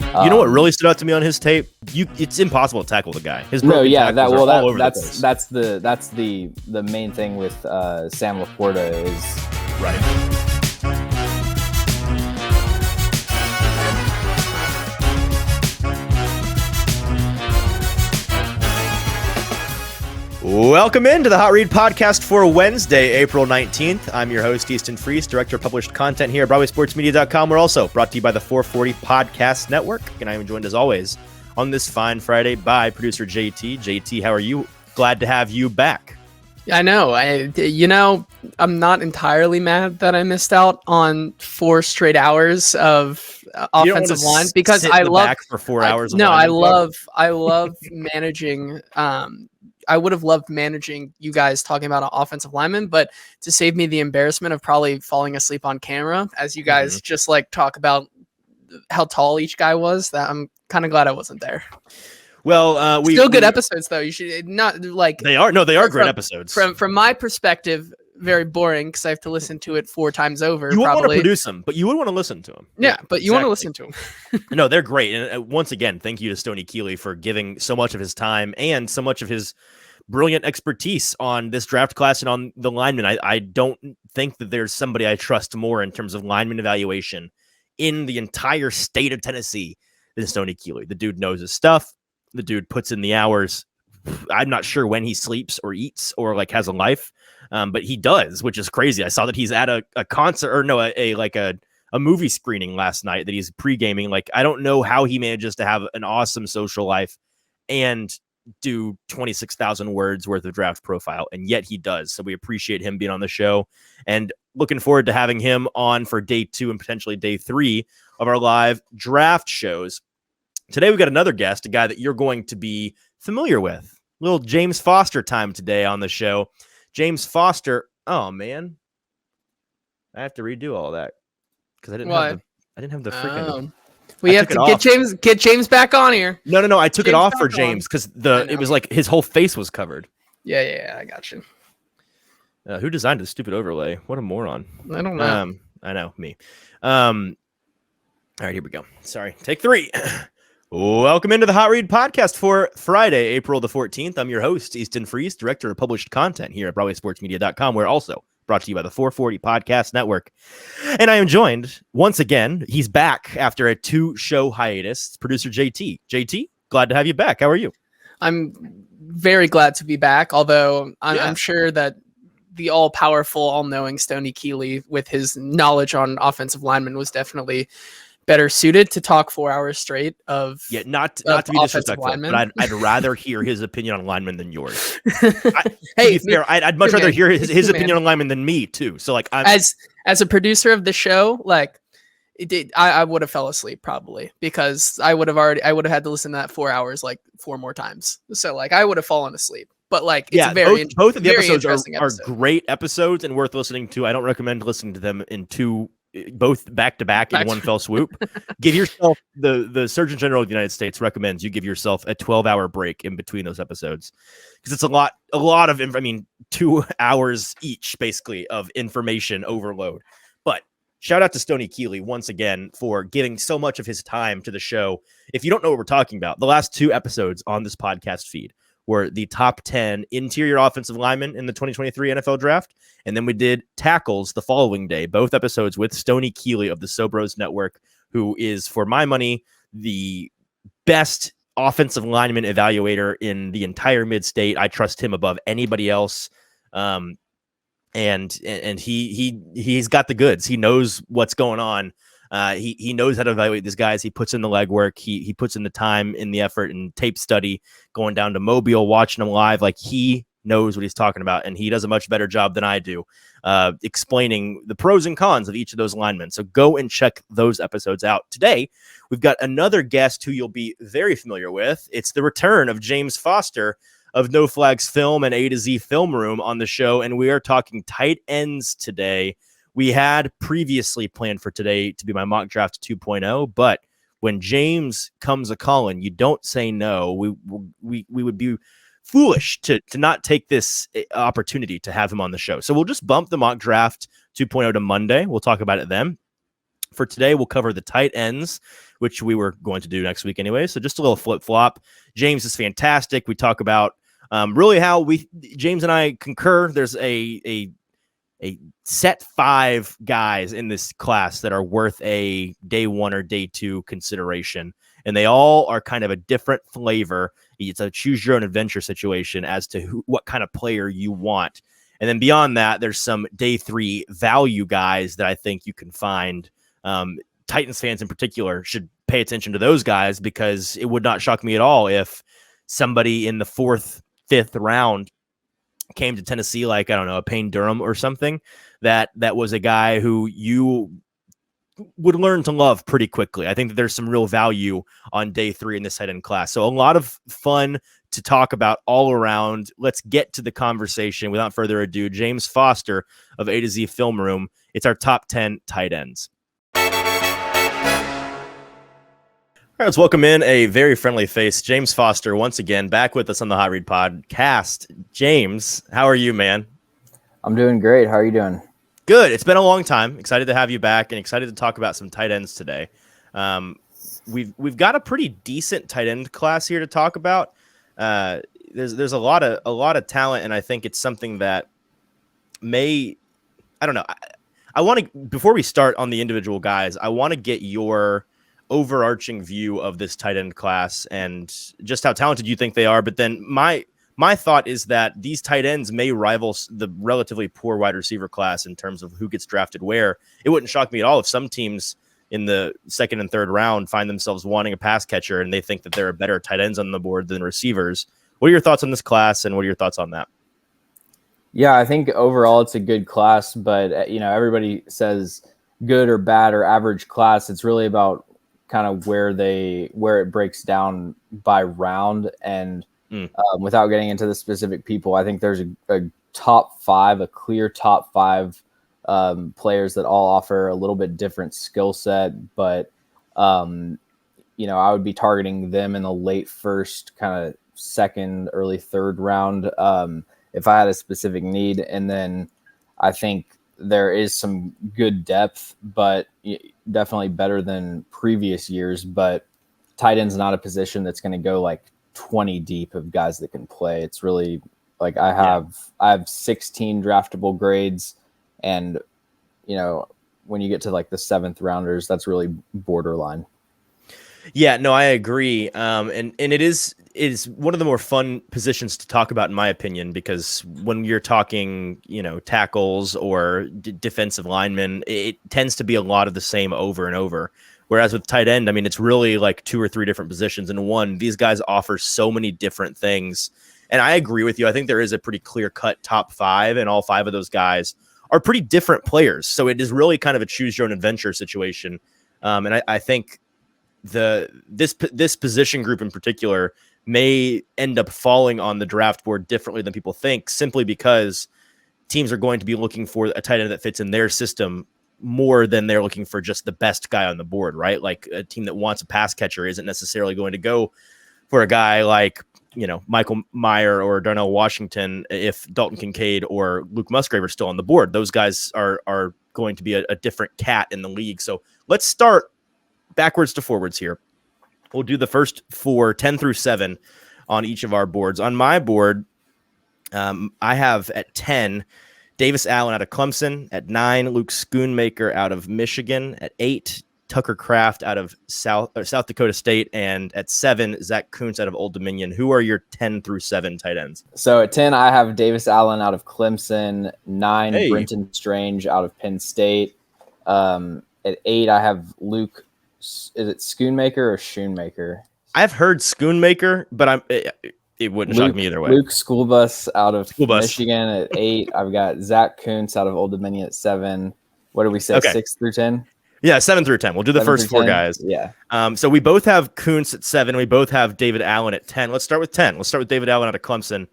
You know what really stood out to me on his tape? It's impossible to tackle the guy. His broken tackles are all over the place. That's the main thing with Sam LaPorta is right. Welcome into the Hot Read Podcast for Wednesday, April 19th. I'm your host, Easton Freeze, Director of Published Content here at BroadwaySportsMedia.com. We're also brought to you by the 440 Podcast Network, and I am joined, as always, on this fine Friday by producer JT. JT, how are you? Glad to have you back. I know. I'm not entirely mad that I missed out on 4 straight hours of offensive line because I love back for 4 hours. I love managing. I would have loved managing you guys talking about an offensive lineman, but to save me the embarrassment of probably falling asleep on camera as you guys just like talk about how tall each guy was, that I'm kind of glad I wasn't there. Well, still good episodes though. You should not like they are great episodes. From my perspective, very boring because I have to listen to it 4 times over. You would want to produce them, but you would want to listen to them. Yeah, but you want to listen to them. No, they're great. And once again, thank you to Stoney Keeley for giving so much of his time and so much of his brilliant expertise on this draft class and on the linemen. I don't think that there's somebody I trust more in terms of lineman evaluation in the entire state of Tennessee than Stoney Keeley. The dude knows his stuff. The dude puts in the hours. I'm not sure when he sleeps or eats or like has a life, but he does, which is crazy. I saw that he's at a concert or no, a movie screening last night that he's pre-gaming. Like, I don't know how he manages to have an awesome social life and do 26,000 words worth of draft profile, and yet he does. So we appreciate him being on the show and looking forward to having him on for day 2 and potentially day 3 of our live draft shows. Today we got another guest, a guy that you're going to be familiar with. Little James Foster time today on the show. James Foster. Oh man, I have to redo all that because I didn't have the freaking. We have to get James back on here. No. I took it off for James because it was like his whole face was covered. Yeah, I got you. Who designed this stupid overlay? What a moron. I don't know. I know, me. All right, here we go. Sorry, take 3. Welcome into the Hot Read Podcast for Friday, April the 14th. I'm your host, Easton Freeze, Director of Published Content here at BroadwaySportsMedia.com. We're also brought to you by the 440 Podcast Network. And I am joined, once again, he's back after a 2-show hiatus, producer JT. JT, glad to have you back. How are you? I'm very glad to be back, although I'm sure that the all-powerful, all-knowing Stoney Keeley, with his knowledge on offensive linemen, was definitely better suited to talk 4 hours straight of not to be disrespectful, but I'd rather hear his opinion on linemen than yours. I'd much rather hear his opinion on linemen than me too. So like, as a producer of the show, like I would have fell asleep probably because I would have had to listen to that 4 hours like 4 more times. So like I would have fallen asleep. But like, it's both of the episodes are great episodes and worth listening to. I don't recommend listening to them in both back to back in one fell swoop. Give yourself the Surgeon General of the United States recommends you give yourself a 12-hour break in between those episodes because it's a lot of 2 hours each basically of information overload. But shout out to Stoney Keeley once again for giving so much of his time to the show. If you don't know what we're talking about, the last 2 episodes on this podcast feed were the top 10 interior offensive linemen in the 2023 NFL draft. And then we did tackles the following day, both episodes with Stoney Keeley of the Sobros Network, who is, for my money, the best offensive lineman evaluator in the entire mid-state. I trust him above anybody else. And he's got the goods. He knows what's going on. He knows how to evaluate these guys. He puts in the legwork. He puts in the time, in the effort, and tape study, going down to Mobile, watching them live. Like, he knows what he's talking about, and he does a much better job than I do explaining the pros and cons of each of those linemen. So go and check those episodes out. Today, we've got another guest who you'll be very familiar with. It's the return of James Foster of No Flags Film and A to Z Film Room on the show, and we are talking tight ends today. We had previously planned for today to be my mock draft 2.0, but when James comes a calling, you don't say no. We would be foolish to not take this opportunity to have him on the show. So we'll just bump the mock draft 2.0 to Monday. We'll talk about it then. for today, we'll cover the tight ends, which we were going to do next week anyway. So just a little flip flop. James is fantastic. We talk about really how James and I concur. There's a set 5 guys in this class that are worth a day 1 or day 2 consideration. And they all are kind of a different flavor. It's a choose your own adventure situation as to what kind of player you want. And then beyond that, there's some day 3 value guys that I think you can find. Titans fans in particular should pay attention to those guys, because it would not shock me at all if somebody in the 4th, 5th round came to Tennessee, like, I don't know, a Payne Durham or something, that was a guy who you would learn to love pretty quickly. I think that there's some real value on day 3 in this tight end class. So a lot of fun to talk about all around. Let's get to the conversation without further ado. James Foster of A to Z Film Room. It's our top 10 tight ends. All right, let's welcome in a very friendly face, James Foster, once again, back with us on the Hot Read Podcast. James, how are you, man? I'm doing great. How are you doing? Good. It's been a long time. Excited to have you back and excited to talk about some tight ends today. We've got a pretty decent tight end class here to talk about. There's a lot of talent, and I think it's something that I don't know. I want to, before we start on the individual guys, I want to get your overarching view of this tight end class and just how talented you think they are. But then my thought is that these tight ends may rival the relatively poor wide receiver class in terms of who gets drafted where. It wouldn't shock me at all if some teams in the 2nd and 3rd round find themselves wanting a pass catcher and they think that there are better tight ends on the board than receivers. What are your thoughts on this class, and what are your thoughts on that? Yeah, I think overall it's a good class, but everybody says good or bad or average class. It's really about kind of where it breaks down by round. And without getting into the specific people, I think there's a top 5, a clear top 5 players that all offer a little bit different skill set, but I would be targeting them in the late 1st, kind of 2nd, early 3rd round if I had a specific need. And then I think there is some good depth, but definitely better than previous years. But tight end's not a position that's going to go like 20 deep of guys that can play. It's really like I have 16 draftable grades, and when you get to like the 7th rounders, that's really borderline. Yeah, no, I agree. And it is one of the more fun positions to talk about, in my opinion, because when you're talking, tackles or defensive linemen, it tends to be a lot of the same over and over. Whereas with tight end, I mean, it's really like 2 or 3 different positions in one. These guys offer so many different things. And I agree with you. I think there is a pretty clear-cut top 5, and all 5 of those guys are pretty different players. So it is really kind of a choose-your-own-adventure situation. And I think this position group in particular may end up falling on the draft board differently than people think, simply because teams are going to be looking for a tight end that fits in their system more than they're looking for just the best guy on the board, right? Like a team that wants a pass catcher isn't necessarily going to go for a guy like, Michael Mayer or Darnell Washington if Dalton Kincaid or Luke Musgrave are still on the board. Those guys are going to be a different cat in the league. So let's start backwards to forwards here. We'll do the first 4, 10 through 7 on each of our boards. On my board, I have at 10, Davis Allen out of Clemson. At 9, Luke Schoonmaker out of Michigan. At 8, Tucker Kraft out of South Dakota State. And at 7, Zack Kuntz out of Old Dominion. Who are your 10 through 7 tight ends? So at 10, I have Davis Allen out of Clemson. 9, Brenton Strange out of Penn State. At 8, I have Luke. Is it Schoonmaker or Schoonmaker? I've heard Schoonmaker, but it wouldn't shock me either way. Luke Schoolbus out of Michigan at 8. I've got Zack Kuntz out of Old Dominion at 7. What did we say? Okay. 6 through 10? Yeah, 7 through 10. We'll do the first 4 guys. Yeah. So we both have Kuntz at 7. We both have David Allen at 10. Let's start with 10. Let's start with David Allen out of Clemson.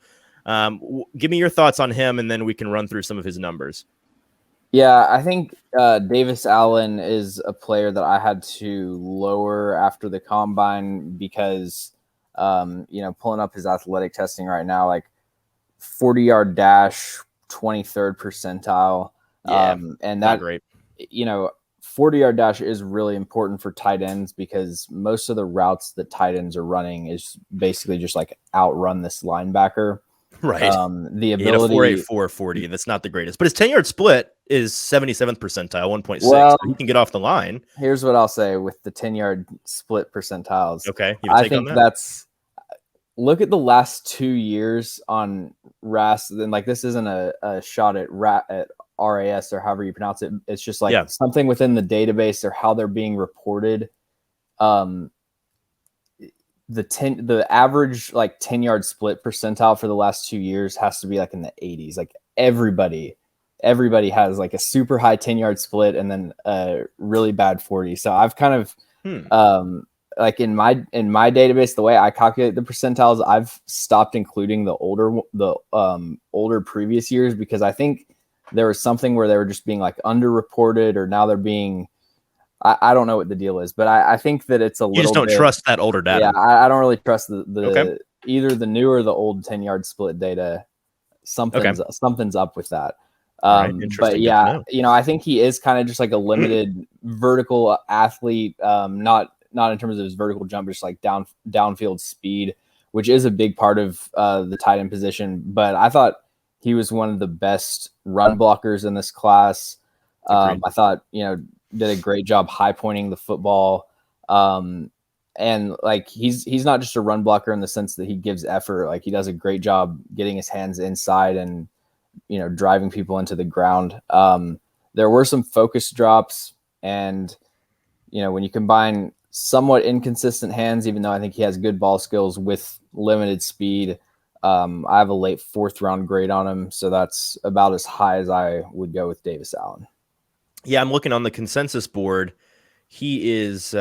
Give me your thoughts on him, and then we can run through some of his numbers. Yeah, I think Davis Allen is a player that I had to lower after the combine because, pulling up his athletic testing right now, like 40-yard dash, 23rd percentile. Yeah, and that, great. 40-yard dash is really important for tight ends because most of the routes that tight ends are running is basically just like outrun this linebacker. Right. The He had a ability 4.84 40. That's not the greatest, but his 10-yard split is 77th percentile, 1.6. Well, so he can get off the line. Here's what I'll say with the 10-yard split percentiles. Okay. You have a I take think on that? that's look at the last 2 years on RAS. Then like this isn't a shot at RAS or however you pronounce it. It's just like something within the database or how they're being reported. The average like 10-yard split percentile for the last 2 years has to be like in the 80s. Like everybody has like a super high 10-yard split and then a really bad 40. So I've kind of like in my database, the way I calculate the percentiles, I've stopped including the older previous years because I think there was something where they were just being like underreported or now they're being, I don't know what the deal is, but I think that it's a little. You just don't trust that older data. Yeah, I don't really trust the either the new or the old 10-yard split data. Something's up with that. But yeah, I think he is kind of just like a limited vertical athlete. Not in terms of his vertical jump, just like downfield speed, which is a big part of the tight end position. But I thought he was one of the best run blockers in this class. I thought, did a great job high pointing the football. And like, he's not just a run blocker in the sense that he gives effort. Like he does a great job getting his hands inside and, driving people into the ground. There were some focus drops and, when you combine somewhat inconsistent hands, even though I think he has good ball skills with limited speed, I have a late 4th round grade on him. So that's about as high as I would go with Davis Allen. Yeah, I'm looking on the consensus board. He is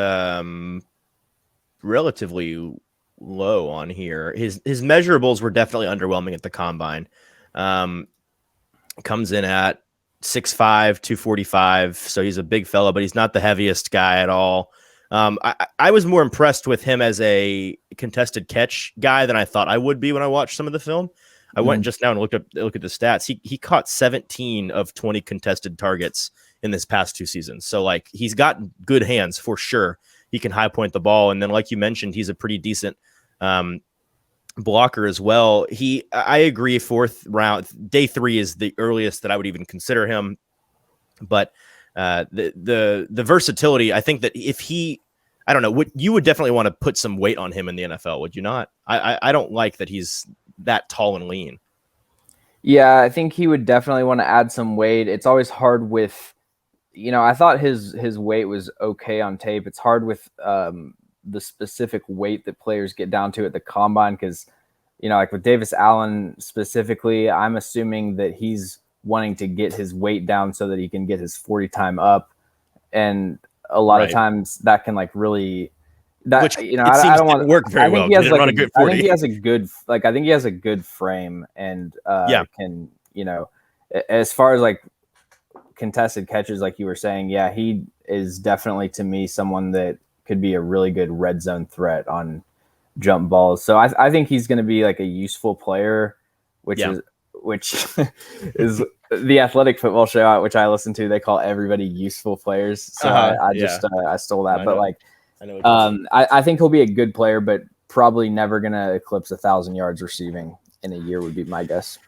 relatively low on here. His measurables were definitely underwhelming at the combine. Comes in at 6'5", 245. So he's a big fella, but he's not the heaviest guy at all. I was more impressed with him as a contested catch guy than I thought I would be when I watched some of the film. I went just now and look at the stats. He caught 17 of 20 contested targets in this past 2 seasons. So like he's got good hands for sure. He can high point the ball. And then like you mentioned, he's a pretty decent blocker as well. I agree. 4th round, day 3 is the earliest that I would even consider him. But the versatility, I think that if I don't know, you would definitely want to put some weight on him in the NFL, would you not? I don't like that he's that tall and lean. Yeah, I think he would definitely want to add some weight. It's always hard with, I thought his weight was okay on tape. It's hard with the specific weight that players get down to at the combine because, like with Davis Allen specifically, I'm assuming that he's wanting to get his weight down so that he can get his 40 time up. And a lot of times that can like really Which I don't want to work very well. I think he has a good frame and can, as far as like contested catches, like you were saying, he is definitely to me someone that could be a really good red zone threat on jump balls. So I think he's going to be like a useful player, which is the Athletic Football Show, which I listen to. They call everybody useful players. So I stole that. But like, I think he'll be a good player, but probably never going to eclipse 1,000 yards receiving in a year would be my guess.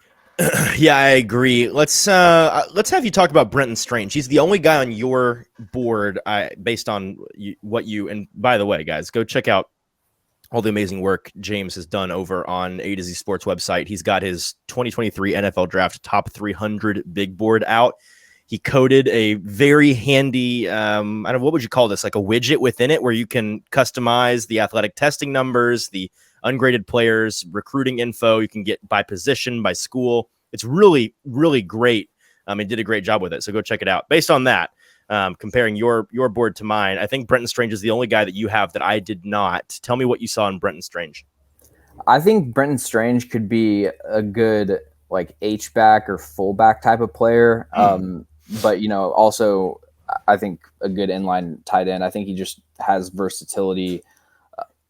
Yeah, I agree. Let's have you talk about Brenton Strange. He's the only guy on your board based on what you, and by the way, guys, go check out all the amazing work James has done over on A to Z Sports website. He's got his 2023 NFL Draft Top 300 big board out. He coded a very handy, I don't know, what would you call this? Like a widget within it where you can customize the athletic testing numbers, the ungraded players, recruiting info. You can get by position, by school. It's really, really great. He did a great job with it. So go check it out. Based on that, comparing your board to mine, I think Brenton Strange is the only guy that you have that I did not. Tell me what you saw in Brenton Strange. I think Brenton Strange could be a good like H-back or fullback type of player. But, also I think a good inline tight end. I think he just has versatility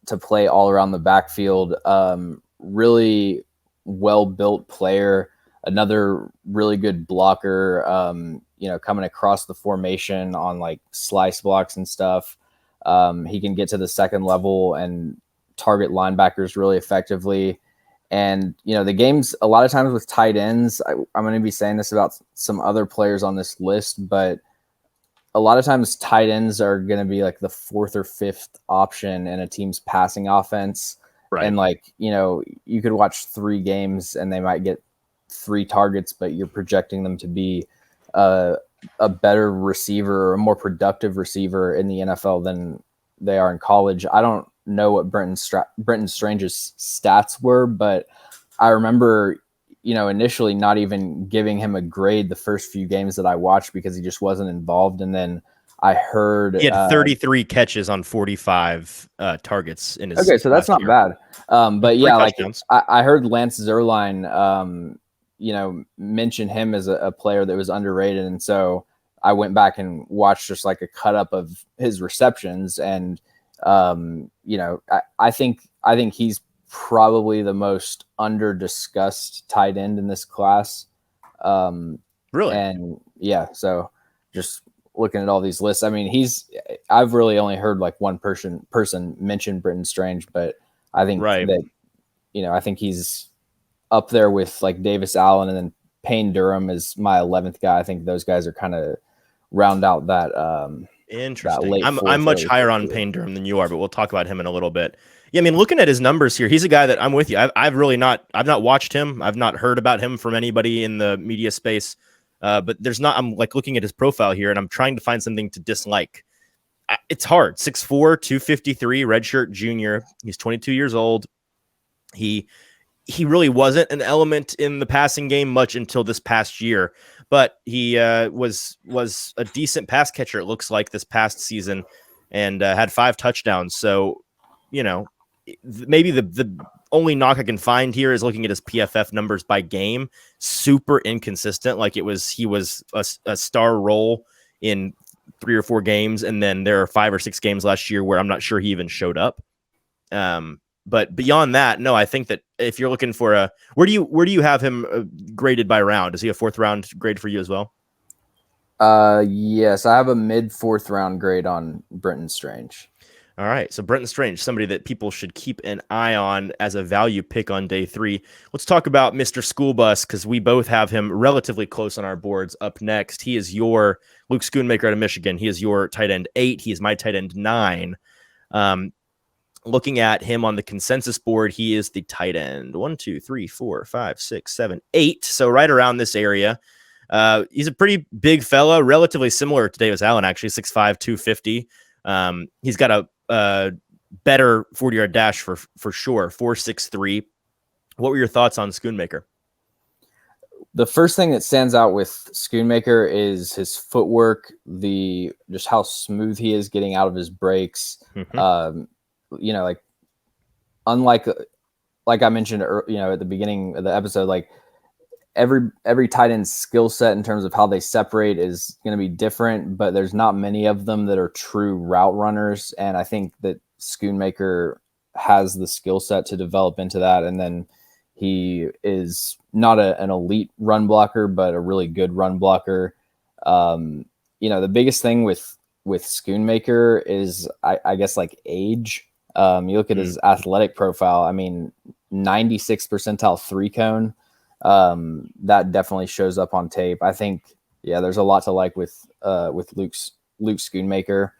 to play all around the backfield. Really well-built player. another really good blocker, coming across the formation on like slice blocks and stuff. He can get to the second level and target linebackers really effectively. And, the games a lot of times with tight ends, I'm going to be saying this about some other players on this list, but a lot of times tight ends are going to be like the fourth or fifth option in a team's passing offense. Right. And you could watch 3 games and they might get 3 targets, but you're projecting them to be a better receiver or a more productive receiver in the NFL than they are in college. I don't know what Brenton Strange's stats were, but I remember, initially not even giving him a grade the first few games that I watched because he just wasn't involved. And then I heard he had 33 catches on 45 targets in his. Okay, so that's not bad. But 3 yeah, touchdowns. I heard Lance Zierlein, mention him as a player that was underrated, and so I went back and watched just like a cut up of his receptions, and I think he's probably the most under discussed tight end in this class. Really? And yeah, so just looking at all these lists, I mean, I've really only heard like one person mention Brenton Strange, but I think that, I think he's up there with like Davis Allen, and then Payne Durham is my 11th guy. I think those guys are kind of round out that, interesting. I'm much higher on Payne Durham than you are, but we'll talk about him in a little bit. Yeah, I mean, looking at his numbers here, he's a guy that I'm with you. I've not watched him. I've not heard about him from anybody in the media space. But I'm like looking at his profile here, and I'm trying to find something to dislike. It's hard. 6'4", 253, redshirt junior. He's 22 years old. He really wasn't an element in the passing game much until this past year, but he was a decent pass catcher, it looks like, this past season, and had 5 touchdowns. So, maybe the only knock I can find here is looking at his PFF numbers by game. Super inconsistent. Like he was a star role in 3 or 4 games, and then there are 5 or 6 games last year where I'm not sure he even showed up. But beyond that, no, I think that if you're looking for where do you have him graded by round? Is he a 4th round grade for you as well? Yes, I have a mid 4th round grade on Brenton Strange. All right, so Brenton Strange, somebody that people should keep an eye on as a value pick on day 3. Let's talk about Mr. School Bus, because we both have him relatively close on our boards. Up next, he is your Luke Schoonmaker out of Michigan. He is your tight end 8. He is my tight end 9. Looking at him on the consensus board, he is the tight end 1, 2, 3, 4, 5, 6, 7, 8. So right around this area. He's a pretty big fella, relatively similar to Davis Allen, actually, 6'5", 250. He's got a better 40-yard dash for sure, 4.63. What were your thoughts on Schoonmaker? The first thing that stands out with Schoonmaker is his footwork, just how smooth he is getting out of his breaks. Mm-hmm. Unlike I mentioned, at the beginning of the episode, like every tight end skill set in terms of how they separate is going to be different, but there's not many of them that are true route runners. And I think that Schoonmaker has the skill set to develop into that. And then he is not an elite run blocker, but a really good run blocker. The biggest thing with Schoonmaker is I guess like age. You look at his athletic profile. I mean, 96 percentile 3-cone. That definitely shows up on tape. I think, there's a lot to like with Luke Schoonmaker.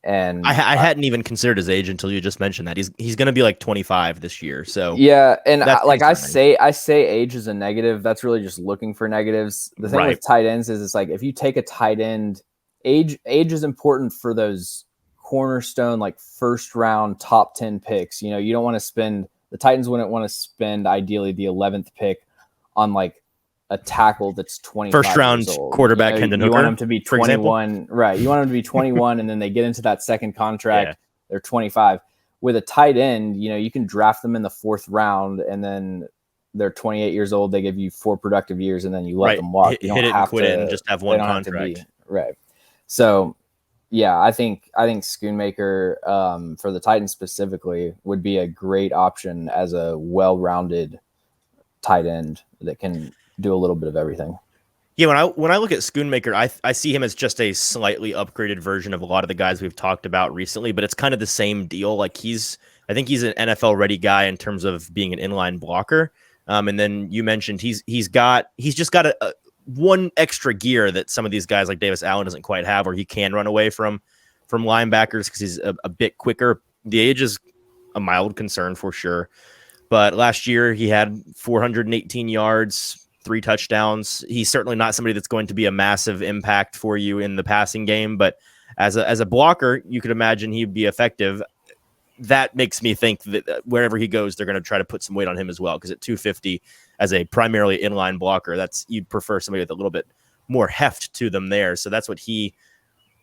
And I hadn't even considered his age until you just mentioned that he's going to be like 25 this year. So yeah. And I say age is a negative. That's really just looking for negatives. The thing with tight ends is it's like, if you take a tight end, age is important for those cornerstone, like 1st round top 10 picks. You don't want to spend, the Titans wouldn't want to spend ideally the 11th pick on like a tackle that's 25 1st round quarterback. You want them to be 21, right? You want them to be 21, and then they get into that second contract. They're 25. With a tight end, you can draft them in the 4th round, and then they're 28 years old. They give you 4 productive years, and then you let them walk. You don't hit it have and quit to, it and just have one contract. Right. So, I think Schoonmaker for the Titans specifically would be a great option as a well-rounded tight end that can do a little bit of everything. Yeah, when I look at Schoonmaker, I see him as just a slightly upgraded version of a lot of the guys we've talked about recently, but it's kind of the same deal. Like I think he's an NFL ready guy in terms of being an inline blocker. And then you mentioned he's just got a one extra gear that some of these guys like Davis Allen doesn't quite have, where he can run away from linebackers because he's a bit quicker. The age is a mild concern for sure, but last year he had 418 yards. 3 touchdowns. He's certainly not somebody that's going to be a massive impact for you in the passing game, but as a blocker, you could imagine he'd be effective. That makes me think that wherever he goes, they're going to try to put some weight on him as well, because at 250 as a primarily inline blocker, you'd prefer somebody with a little bit more heft to them there. So that's what he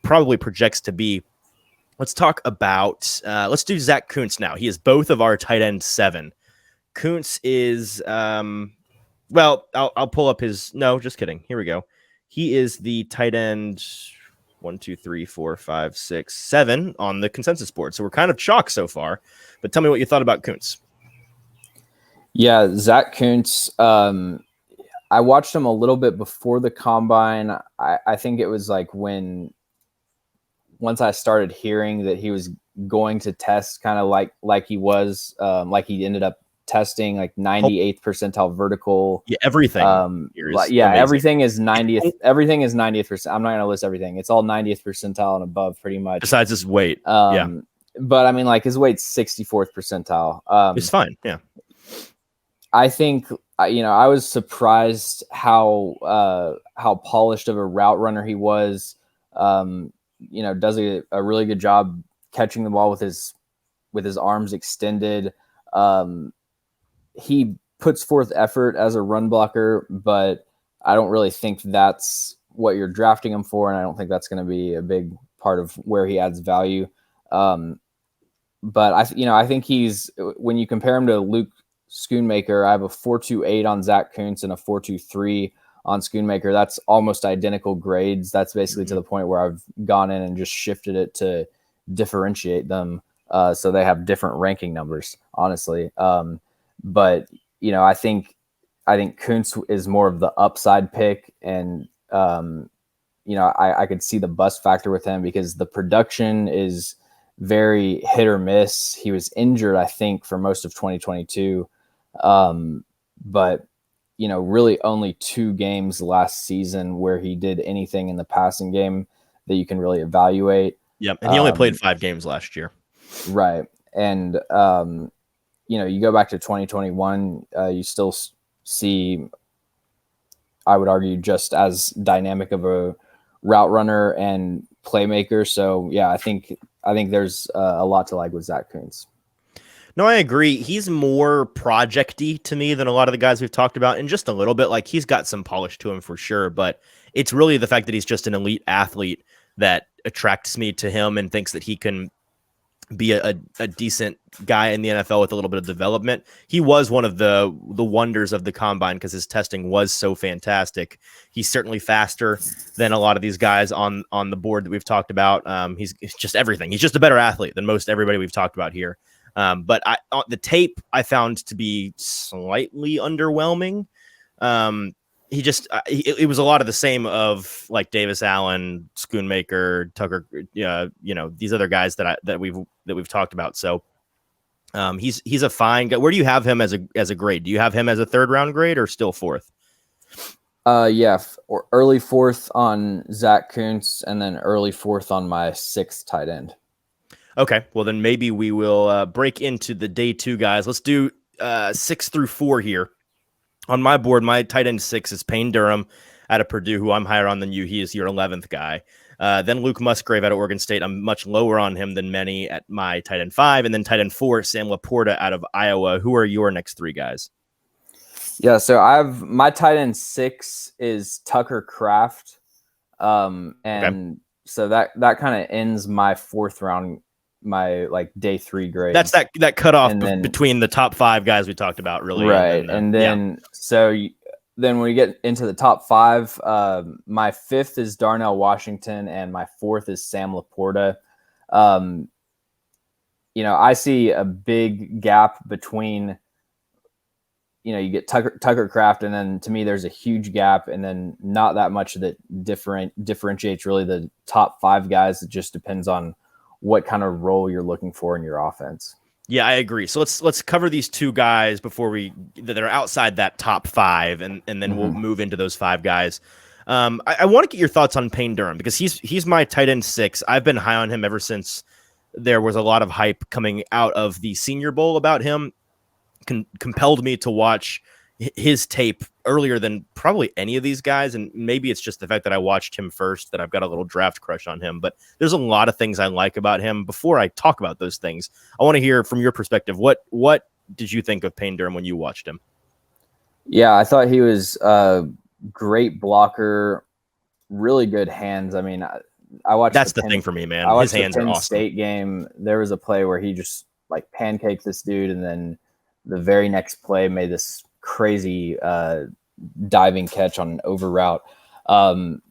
probably projects to be. Let's talk about let's do Zack Kuntz now. He is both of our tight end 7. Kuntz is well, I'll pull up his. No, just kidding. Here we go. He is the tight end 1, 2, 3, 4, 5, 6, 7 on the consensus board. So we're kind of shocked so far. But tell me what you thought about Kuntz. Yeah, Zack Kuntz. I watched him a little bit before the combine. I think it was like once I started hearing that he was going to test kind of like he was, like he ended up testing like 98th percentile vertical. Yeah, everything. Everything is 90th. Everything is 90th percent. I'm not going to list everything. It's all 90th percentile and above, pretty much. Besides his weight. But I mean, like his weight's 64th percentile. It's fine. Yeah. I think I was surprised how polished of a route runner he was. Does a really good job catching the ball with his arms extended. He puts forth effort as a run blocker, but I don't really think that's what you're drafting him for, and I don't think that's going to be a big part of where he adds value. But I think he's, when you compare him to Luke Schoonmaker, I have a 4.28 on Zack Kuntz and a 4.23 on Schoonmaker. That's almost identical grades. That's basically to the point where I've gone in and just shifted it to differentiate them, so they have different ranking numbers, honestly. But I think Kuntz is more of the upside pick, and I could see the bust factor with him because the production is very hit or miss. He was injured, I think, for most of 2022, but really only 2 games last season where he did anything in the passing game that you can really evaluate. Yep, and he only played 5 games last year. Right, and you go back to 2021, you still see, I would argue, just as dynamic of a route runner and playmaker. So yeah, I think there's a lot to like with Zack Kuntz. No, I agree. He's more project-y to me than a lot of the guys we've talked about, and just a little bit. Like, he's got some polish to him for sure, but it's really the fact that he's just an elite athlete that attracts me to him and thinks that he can be a decent guy in the NFL with a little bit of development. He was one of the wonders of the combine because his testing was so fantastic. He's certainly faster than a lot of these guys on the board that we've talked about. He's just everything. He's just a better athlete than most everybody we've talked about here. But the tape I found to be slightly underwhelming. It was a lot of the same of like Davis Allen, Schoonmaker, Tucker, these other guys that we've talked about. So he's a fine guy. Where do you have him as a grade? Do you have him as a 3rd round grade or still 4th? Or early 4th on Zack Kuntz, and then early 4th on my 6th tight end. Okay, well then maybe we will break into the day 2 guys. Let's do 6 through 4 here. On my board, my tight end 6 is Payne Durham out of Purdue, who I'm higher on than you. He is your 11th guy. Then Luke Musgrave out of Oregon State. I'm much lower on him than many at my tight end 5. And then tight end 4, Sam LaPorta out of Iowa. Who are your next 3 guys? Yeah, so my tight end 6 is Tucker Kraft. So that kind of ends my 4th round, my like day 3 grade. That's that cutoff between the top 5 guys we talked about, really. Right. Then when we get into the top 5, my 5th is Darnell Washington and my 4th is Sam LaPorta. I see a big gap between you get Tucker Kraft, and then to me there's a huge gap, and then not that much that differentiates really the top 5 guys. It just depends on what kind of role you're looking for in your offense. Yeah, I agree. So let's cover these 2 guys before that are outside that top 5, and then we'll move into those 5 guys. I want to get your thoughts on Payne Durham, because he's my tight end 6. I've been high on him ever since there was a lot of hype coming out of the Senior Bowl about him. Compelled me to watch his tape earlier than probably any of these guys, and maybe it's just the fact that I watched him first that I've got a little draft crush on him. But there's a lot of things I like about him. Before I talk about those things, I want to hear from your perspective. What did you think of Payne Durham when you watched him? Yeah, I thought he was a great blocker, really good hands. I mean, I watched. That's the thing for me, man. His hands are awesome. State game. There was a play where he just like pancaked this dude, and then the very next play made this crazy diving catch on an over route.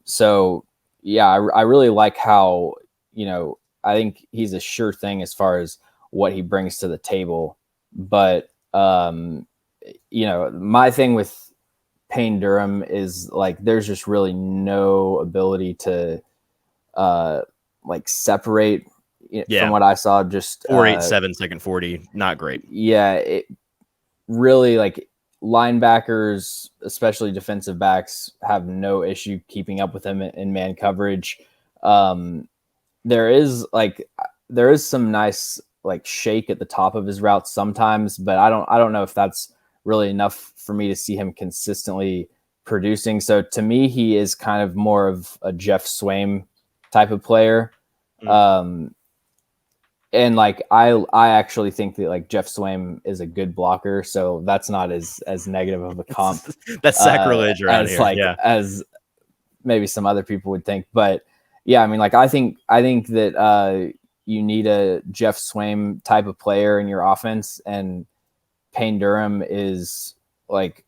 So yeah, I really like how, I think he's a sure thing as far as what he brings to the table. But, my thing with Payne Durham is like, there's just really no ability to separate from what I saw. Just 4.87 second 40, not great. Yeah, it really, like, linebackers, especially defensive backs, have no issue keeping up with him in man coverage. There is some nice like shake at the top of his routes sometimes, but I don't know if that's really enough for me to see him consistently producing. So to me, he is kind of more of a Jeff Swaim type of player. And like, I actually think that like Jeff Swaim is a good blocker. So that's not as negative of a comp. That's sacrilege around as here. Like, as maybe some other people would think, but yeah, I mean, like, I think that you need a Jeff Swaim type of player in your offense, and Payne Durham is like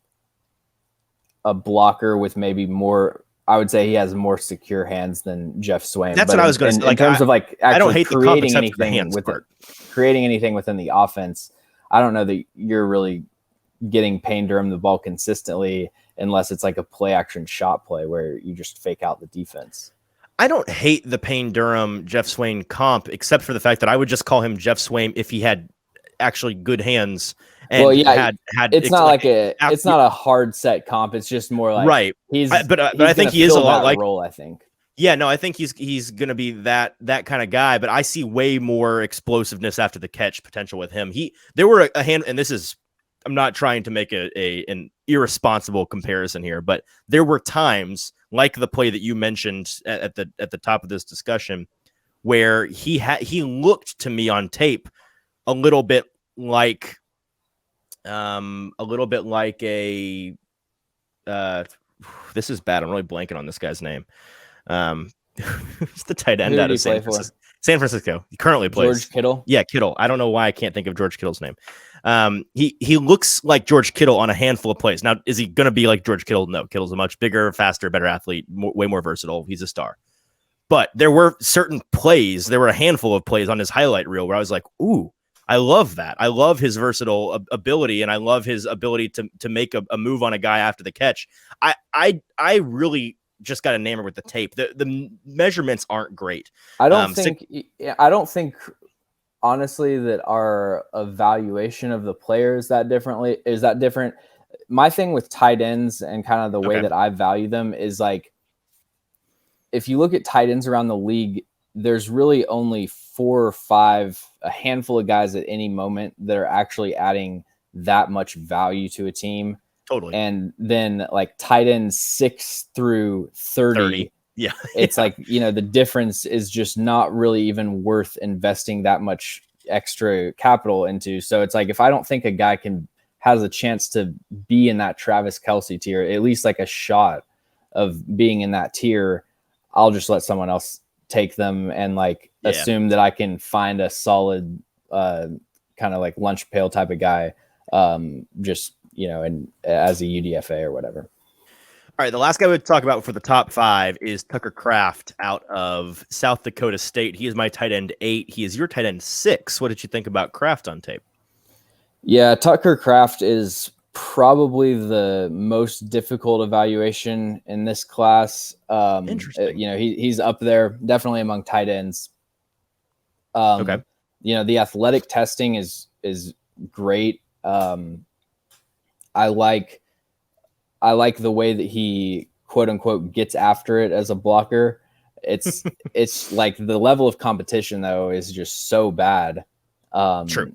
a blocker with maybe more. I would say he has more secure hands than Jeff Swaim. That's what I was going to say. In terms of like actually I don't hate creating anything within the offense, I don't know that you're really getting Payne Durham the ball consistently unless it's like a play action shot play where you just fake out the defense. I don't hate the Payne Durham Jeff Swaim comp, except for the fact that I would just call him Jeff Swaim if he had actually good hands. And it's not like it's not a hard set comp. It's just more like right. But I think he is a lot like role. I think. Yeah, no, I think he's going to be that kind of guy. But I see way more explosiveness after the catch potential with him. There were a hand, and this is, I'm not trying to make an irresponsible comparison here, but there were times like the play that you mentioned at the top of this discussion where he looked to me on tape a little bit like this is bad. I'm really blanking on this guy's name. It's the tight end out of San Francisco. He currently plays George Kittle. Yeah, Kittle. I don't know why I can't think of George Kittle's name. He looks like George Kittle on a handful of plays. Now, is he going to be like George Kittle? No, Kittle's a much bigger, faster, better athlete, way more versatile. He's a star. But there were certain plays. There were a handful of plays on his highlight reel where I was like, ooh, I love that. I love his versatile ability, and I love his ability to make a move on a guy after the catch. I really just got enamored with the tape. The measurements aren't great. I don't think honestly that our evaluation of the player is that different. My thing with tight ends and kind of the way that I value them is like, if you look at tight ends around the league, there's really only 4 or 5, a handful of guys at any moment that are actually adding that much value to a team. Totally. And then like tight ends 6 through 30. Yeah. It's like, the difference is just not really even worth investing that much extra capital into. So it's like, if I don't think a guy has a chance to be in that Travis Kelce tier, at least like a shot of being in that tier, I'll just let someone else take them and assume that I can find a solid kind of like lunch pail type of guy, and as a UDFA or whatever. All right, the last guy we'll talk about for the top 5 is Tucker Kraft out of South Dakota State. He is my tight end 8. He is your tight end 6. What did you think about Kraft on tape? Yeah, Tucker Kraft is probably the most difficult evaluation in this class. Interesting. He's up there definitely among tight ends. Okay. The athletic testing is great. I like the way that he quote unquote gets after it as a blocker. It's like the level of competition though is just so bad. True.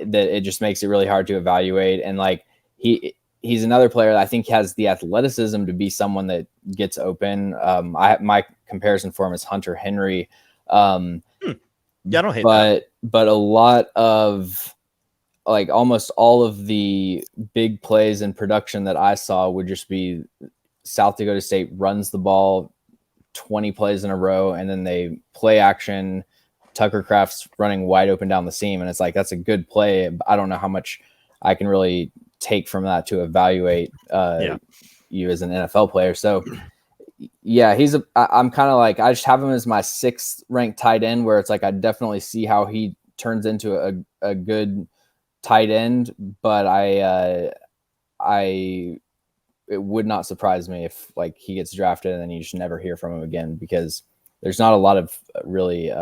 That it just makes it really hard to evaluate. And like he's another player that I think has the athleticism to be someone that gets open. My comparison for him is Hunter Henry. Yeah, I don't hate that. But a lot of like almost all of the big plays in production that I saw would just be South Dakota State runs the ball 20 plays in a row, and then they play action. Tucker Kraft's running wide open down the seam, and it's like that's a good play. I don't know how much I can really take from that to evaluate you as an NFL player. So yeah, I'm kind of like I just have him as my 6th ranked tight end, where it's like I definitely see how he turns into a good tight end, but it would not surprise me if like he gets drafted and then you just never hear from him again, because there's not a lot of really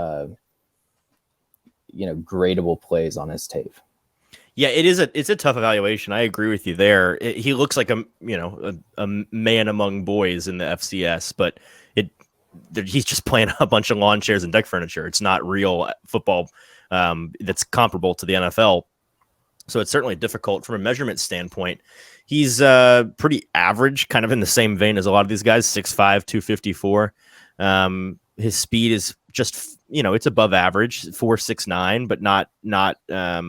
gradable plays on his tape. Yeah, it's a tough evaluation. I agree with you there. He looks like a man among boys in the FCS, but he's just playing a bunch of lawn chairs and deck furniture. It's not real football that's comparable to the NFL. So it's certainly difficult from a measurement standpoint. He's pretty average, kind of in the same vein as a lot of these guys, 6'5", 254. His speed is just, it's above average, 4.69, but not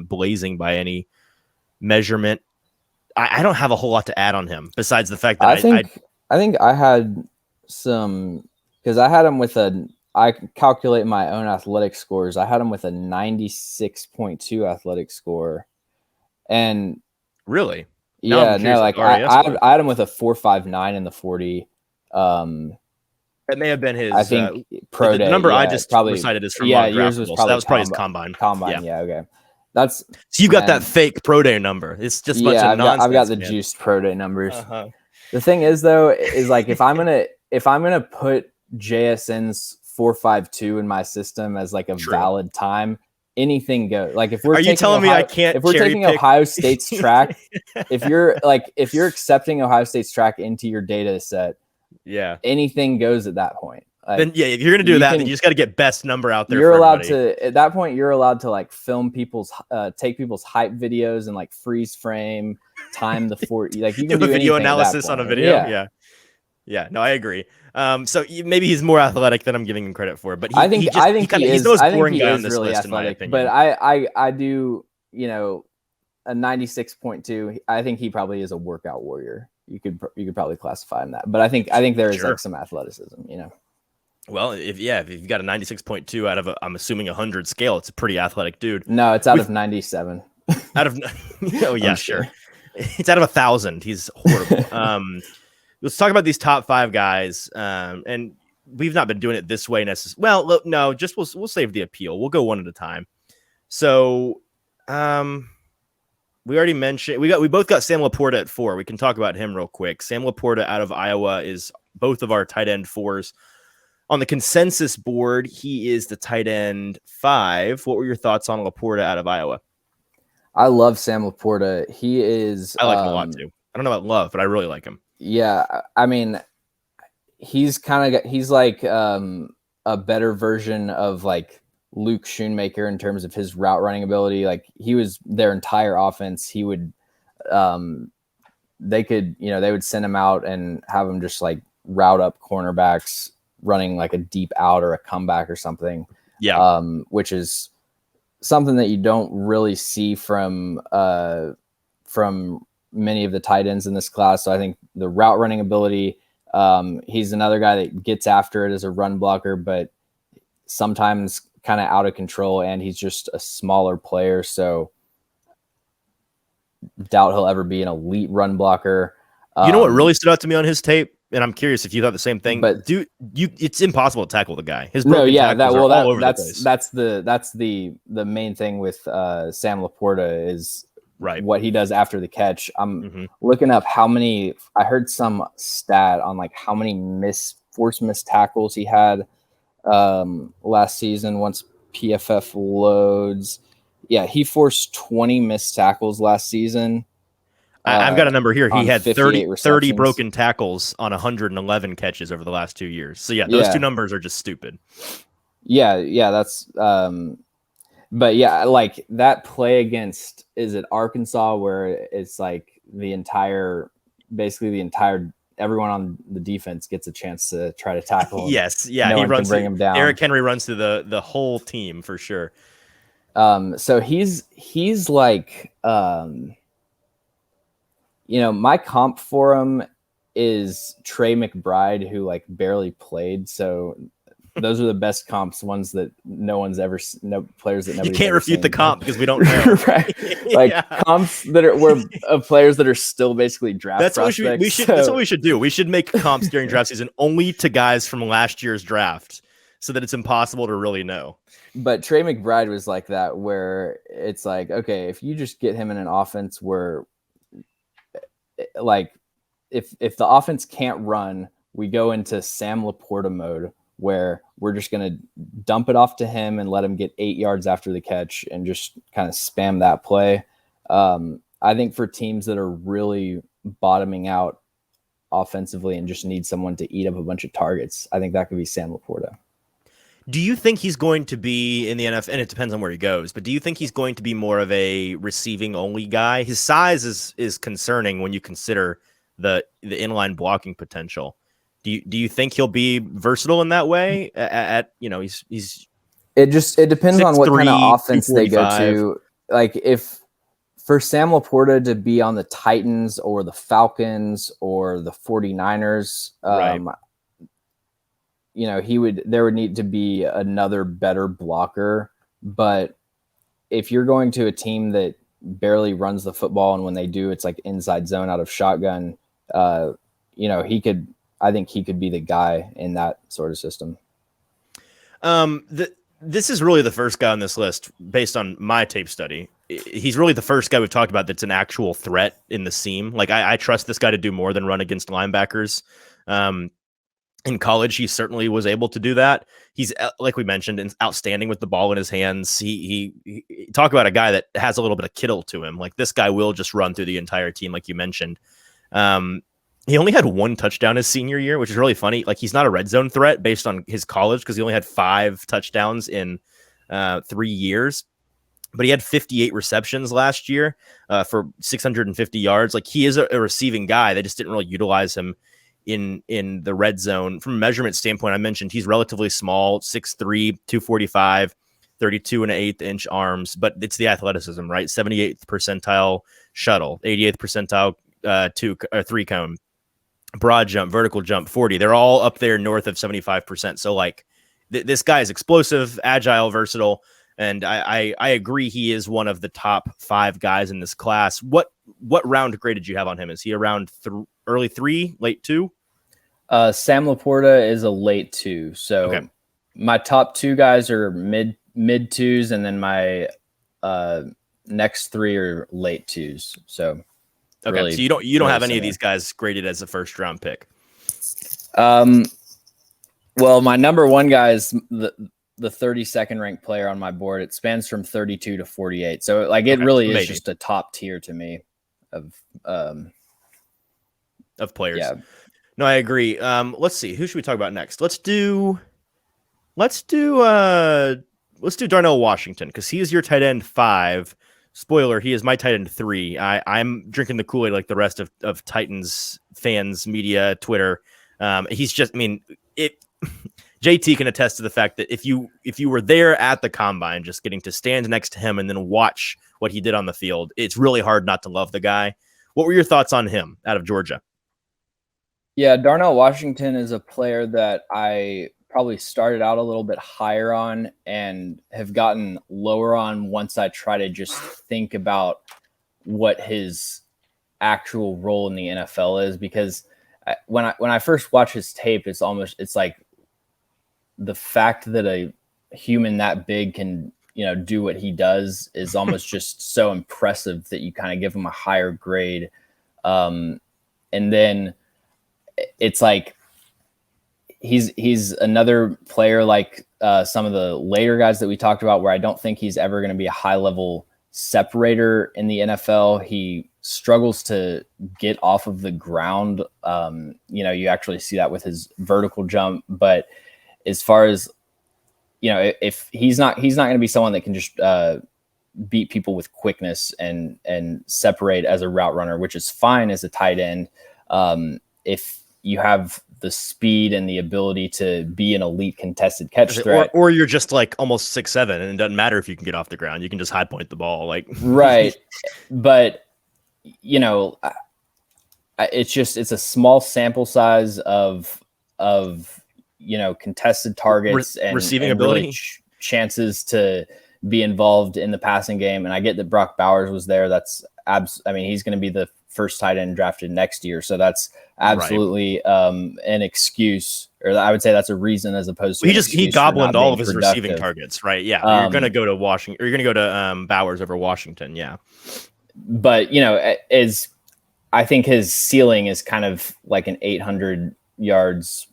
blazing by any measurement. I don't have a whole lot to add on him besides the fact that I think I had some, because I had him with I calculate my own athletic scores. I had him with a 96.2 athletic score. And really? I had him with a 4.59 in the 40. That may have been his. I think pro day. The number I just probably recited is from yours was so probably that was probably his combine. Yeah, okay. So you got that fake pro day number. It's just a bunch of nonsense. I've got the juiced pro day numbers. Uh-huh. The thing is though, is like if I'm gonna put JSN's 4.52 in my system as like a valid time, anything goes. Like if we're taking Ohio State's track, if you're accepting Ohio State's track into your data set, anything goes at that point. Like, then if you're gonna do that, then you just got to get best number out there. You're allowed to at that point. You're allowed to like film take people's hype videos and like freeze frame, time the 40. Like you can do video analysis on a video. Yeah. No, I agree. So maybe he's more athletic than I'm giving him credit for, but I think he's the most boring guy on this really list, athletic, in my opinion. But I do, a 96.2. I think he probably is a workout warrior. You could probably classify him that, but I think there is like some athleticism, Well, if you've got a 96.2 out of I'm assuming 100 scale, it's a pretty athletic dude. No, it's out of 97. Out of sure. It's out of 1,000. He's horrible. Let's talk about these top 5 guys, and we've not been doing it this way necessarily. Well, look, no, just we'll save the appeal. We'll go one at a time. So, we already mentioned we both got Sam LaPorta at 4. We can talk about him real quick. Sam LaPorta out of Iowa is both of our tight end 4s. On the consensus board, he is the tight end 5. What were your thoughts on LaPorta out of Iowa? I love Sam LaPorta. He is. I like him a lot too. I don't know about love, but I really like him. Yeah, I mean, he's like a better version of like Luke Schoonmaker in terms of his route running ability. Like he was their entire offense. He would, they would send him out and have him just like route up cornerbacks running like a deep out or a comeback or something. Yeah. Which is something that you don't really see from many of the tight ends in this class. So I think the route running ability, he's another guy that gets after it as a run blocker, but sometimes kind of out of control, and he's just a smaller player. So doubt he'll ever be an elite run blocker. You know what really stood out to me on his tape? And I'm curious if you thought the same thing. But it's impossible to tackle the guy. His broken tackles are all over the place. That's the main thing with Sam LaPorta is right? What he does after the catch. I'm Mm-hmm. looking up how many. I heard some stat on like how many forced missed tackles he had last season. Once PFF loads, yeah, he forced 20 missed tackles last season. I've got a number here. He had 30 broken tackles on 111 catches over the last 2 years. So yeah, those two numbers are just stupid. Yeah, that's but yeah, like that play against, is it Arkansas, where it's like everyone on the defense gets a chance to try to tackle him. Yes, yeah, he runs to bring him down. Eric Henry runs through the whole team for sure. So he's like my comp for him is Trey McBride, who like barely played. So those are the best comps, ones that players that you can't refute the comp because we don't know. Right? Like comps that were of players that are still basically draft prospects. That's what we should do. We should make comps during draft season only to guys from last year's draft, so that it's impossible to really know. But Trey McBride was like that, where it's like, okay, if you just get him in an offense where, like, if the offense can't run, we go into Sam LaPorta mode, where we're just going to dump it off to him and let him get 8 yards after the catch and just kind of spam that play. I think for teams that are really bottoming out offensively and just need someone to eat up a bunch of targets, I think that could be Sam LaPorta. Do you think he's going to be in the NFL? And it depends on where he goes, but do you think he's going to be more of a receiving only guy? His size is concerning when you consider the inline blocking potential. Do you think he'll be versatile in that way? He's it depends on what kind of offense they go 245. to. Like, if for Sam LaPorta to be on the Titans or the Falcons or the 49ers, right. There would need to be another better blocker. But if you're going to a team that barely runs the football, and when they do, it's like inside zone out of shotgun, I think he could be the guy in that sort of system. This is really the first guy on this list, based on my tape study. He's really the first guy we've talked about that's an actual threat in the seam. Like, I trust this guy to do more than run against linebackers. In college, he certainly was able to do that. He's, like we mentioned, outstanding with the ball in his hands. He talk about a guy that has a little bit of Kittle to him. Like, this guy will just run through the entire team, like you mentioned. He only had 1 touchdown his senior year, which is really funny. Like, he's not a red zone threat based on his college, because he only had 5 touchdowns in 3 years. But he had 58 receptions last year for 650 yards. Like, he is a receiving guy. They just didn't really utilize him in the red zone. From a measurement standpoint, I mentioned he's relatively small, 6'3", 245, 32 and an eighth inch arms, but it's the athleticism, right? 78th percentile shuttle, 88th percentile 3 cone, broad jump, vertical jump, 40. They're all up there north of 75%. So like this guy is explosive, agile, versatile. And I agree he is one of the top 5 guys in this class. What round grade did you have on him? Is he around early 3, late 2? Sam LaPorta is a late 2. So okay. My top 2 guys are mid 2s, and then my next 3 are late 2s. So okay, really, so you don't have any of these guys graded as a first round pick. Well, my number 1 guy is the 32nd ranked player on my board. It spans from 32 to 48. So like it really is just a top tier to me of players. Yeah. No, I agree. Let's see. Who should we talk about next? Let's do Darnell Washington, because he is your tight end 5. Spoiler, he is my tight end 3. I'm drinking the Kool-Aid like the rest of Titans fans, media, Twitter. He's just, JT can attest to the fact that if you were there at the combine, just getting to stand next to him and then watch what he did on the field, it's really hard not to love the guy. What were your thoughts on him out of Georgia? Yeah, Darnell Washington is a player that I probably started out a little bit higher on and have gotten lower on once I try to just think about what his actual role in the NFL is, because when I first watch his tape, it's like the fact that a human that big can, do what he does is almost just so impressive that you kind of give him a higher grade. And then it's like he's another player like some of the later guys that we talked about, where I don't think he's ever going to be a high level separator in the NFL. He struggles to get off of the ground. You actually see that with his vertical jump, but as far as, if he's not going to be someone that can just beat people with quickness and separate as a route runner, which is fine as a tight end. If you have the speed and the ability to be an elite contested catch threat, or you're just like almost 6'7", and it doesn't matter if you can get off the ground, you can just high point the ball, like right. But it's a small sample size of contested targets and receiving and ability, really chances to be involved in the passing game. And I get that Brock Bowers was there. That's he's going to be the first tight end drafted next year. So that's absolutely an excuse, or I would say that's a reason as opposed to he gobbled all of his receiving targets, right? Yeah. You're going to go to Washington, or you're going to go to Bowers over Washington. Yeah. But, I think his ceiling is kind of like an 800 yards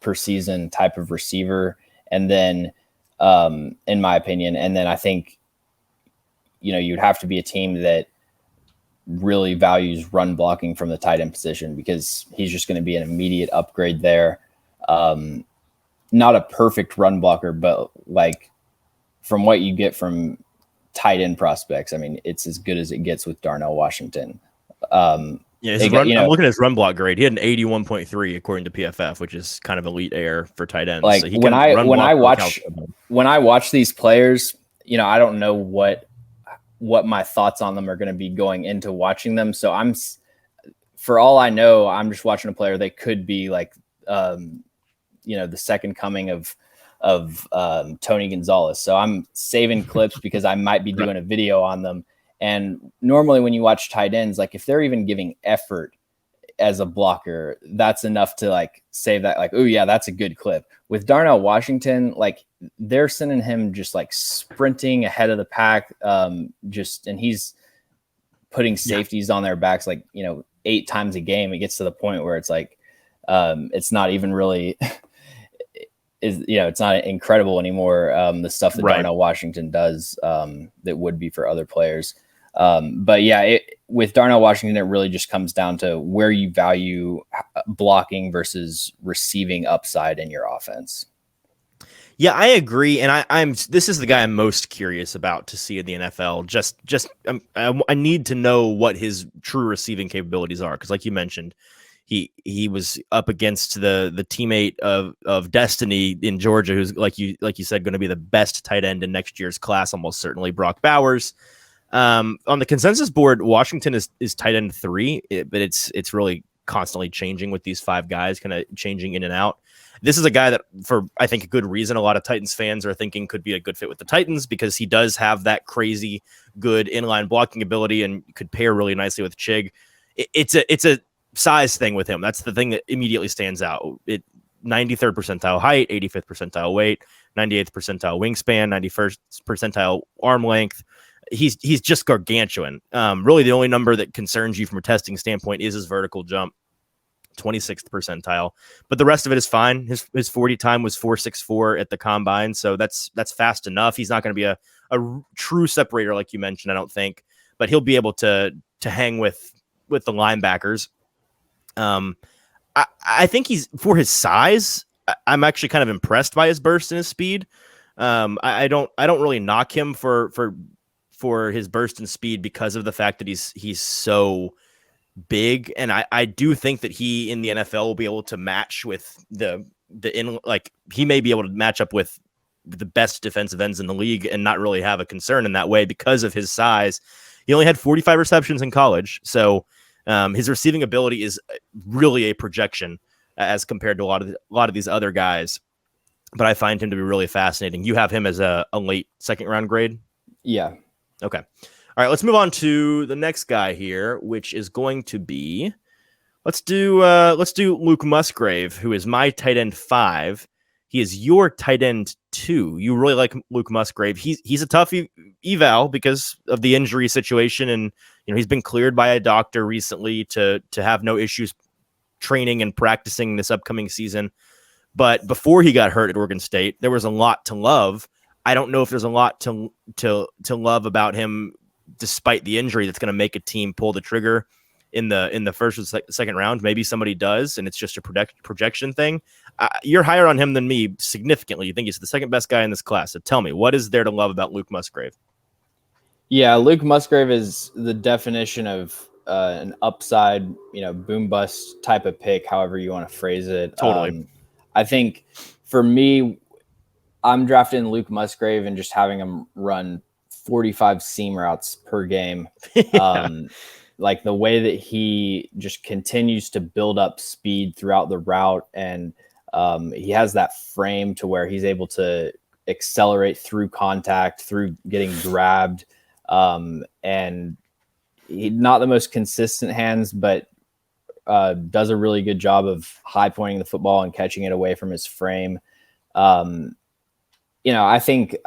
per season type of receiver. And then, in my opinion, and then I think, you'd have to be a team that really values run blocking from the tight end position, because he's just going to be an immediate upgrade there. Not a perfect run blocker, but like from what you get from tight end prospects, it's as good as it gets with Darnell Washington. I'm looking at his run block grade. He had an 81.3 according to PFF, which is kind of elite air for tight ends. Like, so when I watch these players, I don't know what my thoughts on them are going to be going into watching them. So for all I know, I'm just watching a player. They could be like, the second coming of Tony Gonzalez. So I'm saving clips because I might be doing a video on them. And normally when you watch tight ends, like if they're even giving effort as a blocker, that's enough to like save that, like, oh yeah, that's a good clip. With Darnell Washington, like they're sending him just like sprinting ahead of the pack. And he's putting safeties on their backs, like, 8 times a game. It gets to the point where it's like, it's not even really, it's not incredible anymore. The stuff that Darnell Washington does, that would be for other players. But yeah, with Darnell Washington, it really just comes down to where you value blocking versus receiving upside in your offense. Yeah, I agree, and this is the guy I'm most curious about to see in the NFL. I need to know what his true receiving capabilities are, because, like you mentioned, he was up against the teammate of destiny in Georgia, who's like you said, going to be the best tight end in next year's class, almost certainly Brock Bowers. On the consensus board, Washington is tight end 3, but it's really constantly changing with these 5 guys kind of changing in and out. This is a guy that, for I think a good reason, a lot of Titans fans are thinking could be a good fit with the Titans, because he does have that crazy good inline blocking ability and could pair really nicely with Chig. It's a size thing with him. That's the thing that immediately stands out. 93rd percentile height, 85th percentile weight, 98th percentile wingspan, 91st percentile arm length. He's just gargantuan. Really, the only number that concerns you from a testing standpoint is his vertical jump, 26th percentile. But the rest of it is fine. His 40 time was 4.64 at the combine, so that's fast enough. He's not going to be a true separator like you mentioned, I don't think, but he'll be able to hang with the linebackers. I think he's, for his size, I'm actually kind of impressed by his burst and his speed. I don't really knock him for his burst and speed because of the fact that he's so big, and I do think that he in the NFL will be able to match with he may be able to match up with the best defensive ends in the league and not really have a concern in that way because of his size. He only had 45 receptions in college, so his receiving ability is really a projection as compared to a lot of these other guys. But I find him to be really fascinating. You have him as a late second round grade? Yeah. Okay. All right, let's move on to the next guy here, which is going to be, let's do Luke Musgrave, who is my tight end 5. He is your tight end 2. You really like Luke Musgrave. He's a tough eval because of the injury situation, and he's been cleared by a doctor recently to have no issues training and practicing this upcoming season. But before he got hurt at Oregon State, there was a lot to love. I don't know if there's a lot to love about him, despite the injury, that's going to make a team pull the trigger in the first or second round. Maybe somebody does, and it's just a projection thing. You're higher on him than me significantly. You think he's the second best guy in this class. So tell me, what is there to love about Luke Musgrave? Yeah, Luke Musgrave is the definition of an upside, boom bust type of pick, however you want to phrase it. Totally. I think for me, I'm drafting Luke Musgrave and just having him run 45 seam routes per game. Yeah. Like the way that he just continues to build up speed throughout the route, and he has that frame to where he's able to accelerate through contact, through getting grabbed, and he's not the most consistent hands, but does a really good job of high pointing the football and catching it away from his frame. I think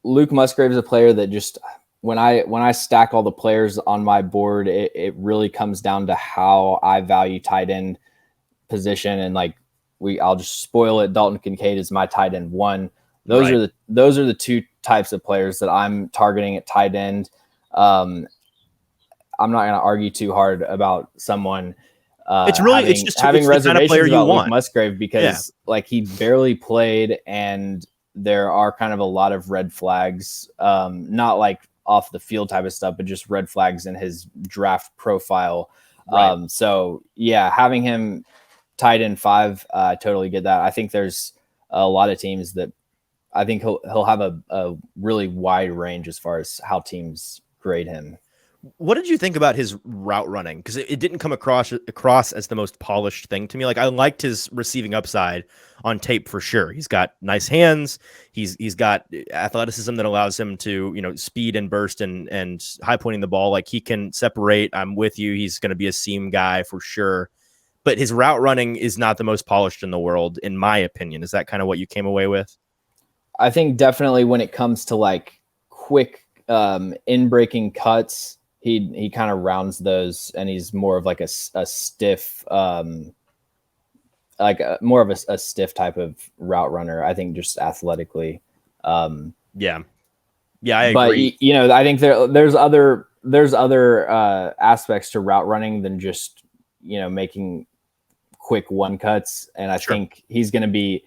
Luke Musgrave is a player that just, when I stack all the players on my board, it really comes down to how I value tight end position. And I'll just spoil it. Dalton Kincaid is my tight end 1. Those are the 2 types of players that I'm targeting at tight end. I'm not going to argue too hard about someone. It's just having reservations the kind of player you about want. Luke Musgrave because he barely played, and there are kind of a lot of red flags, not like off the field type of stuff, but just red flags in his draft profile. Right. So yeah, having him tight end 5, I totally get that. I think there's a lot of teams that I think he'll have a really wide range as far as how teams grade him. What did you think about his route running? Because it didn't come across as the most polished thing to me. Like, I liked his receiving upside on tape for sure. He's got nice hands. He's got athleticism that allows him to, speed and burst and high pointing the ball. Like, he can separate. I'm with you. He's going to be a seam guy for sure. But his route running is not the most polished in the world, in my opinion. Is that kind of what you came away with? I think definitely when it comes to quick in-breaking cuts, he kind of rounds those, and he's more of a stiff, more of a stiff type of route runner. I think just athletically. Yeah, I agree. But I think there's other aspects to route running than just making quick one cuts, and I think he's going to be.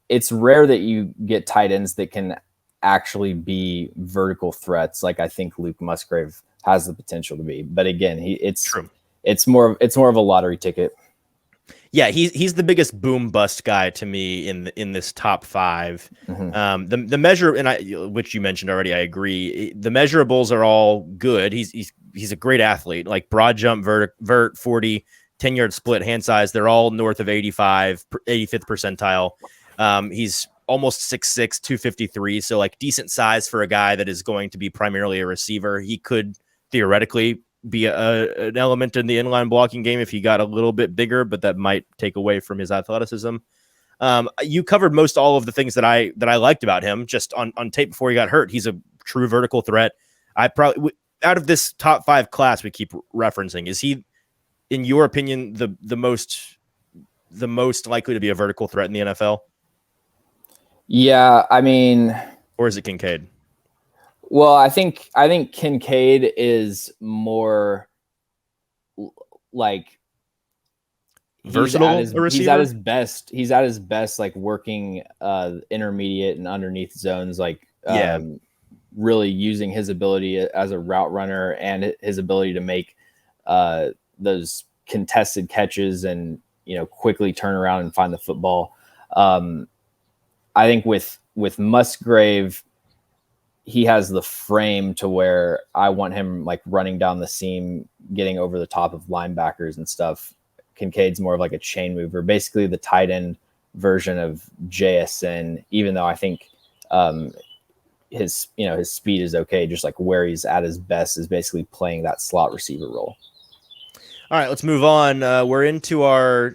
It's rare that you get tight ends that can actually be vertical threats. Like I think Luke Musgrave has the potential to be, but again, it's more of a lottery ticket. Yeah, he's the biggest boom bust guy to me in this top 5. Mm-hmm. The measure, which you mentioned already, I agree. The measurables are all good. He's a great athlete. Like broad jump, vert 40, 10-yard split, hand size. They're all north of 85th percentile. He's almost 6'6", 253. So decent size for a guy that is going to be primarily a receiver. He could theoretically be an element in the inline blocking game if he got a little bit bigger, but that might take away from his athleticism. You covered most all of the things that I liked about him just on tape before he got hurt. He's a true vertical threat. I probably, out of this top 5 class we keep referencing, is he, in your opinion, the most likely to be a vertical threat in the NFL? Yeah, I mean, or is it Kincaid? Well, I think Kincaid is more versatile. He's at his best. He's at his best, working intermediate and underneath zones. Really using his ability as a route runner and his ability to make those contested catches and quickly turn around and find the football. I think with Musgrave, he has the frame to where I want him running down the seam, getting over the top of linebackers and stuff. Kincaid's more of a chain mover, basically the tight end version of JSN, even though I think his speed is okay. Just where he's at his best is basically playing that slot receiver role. All right, let's move on. We're into our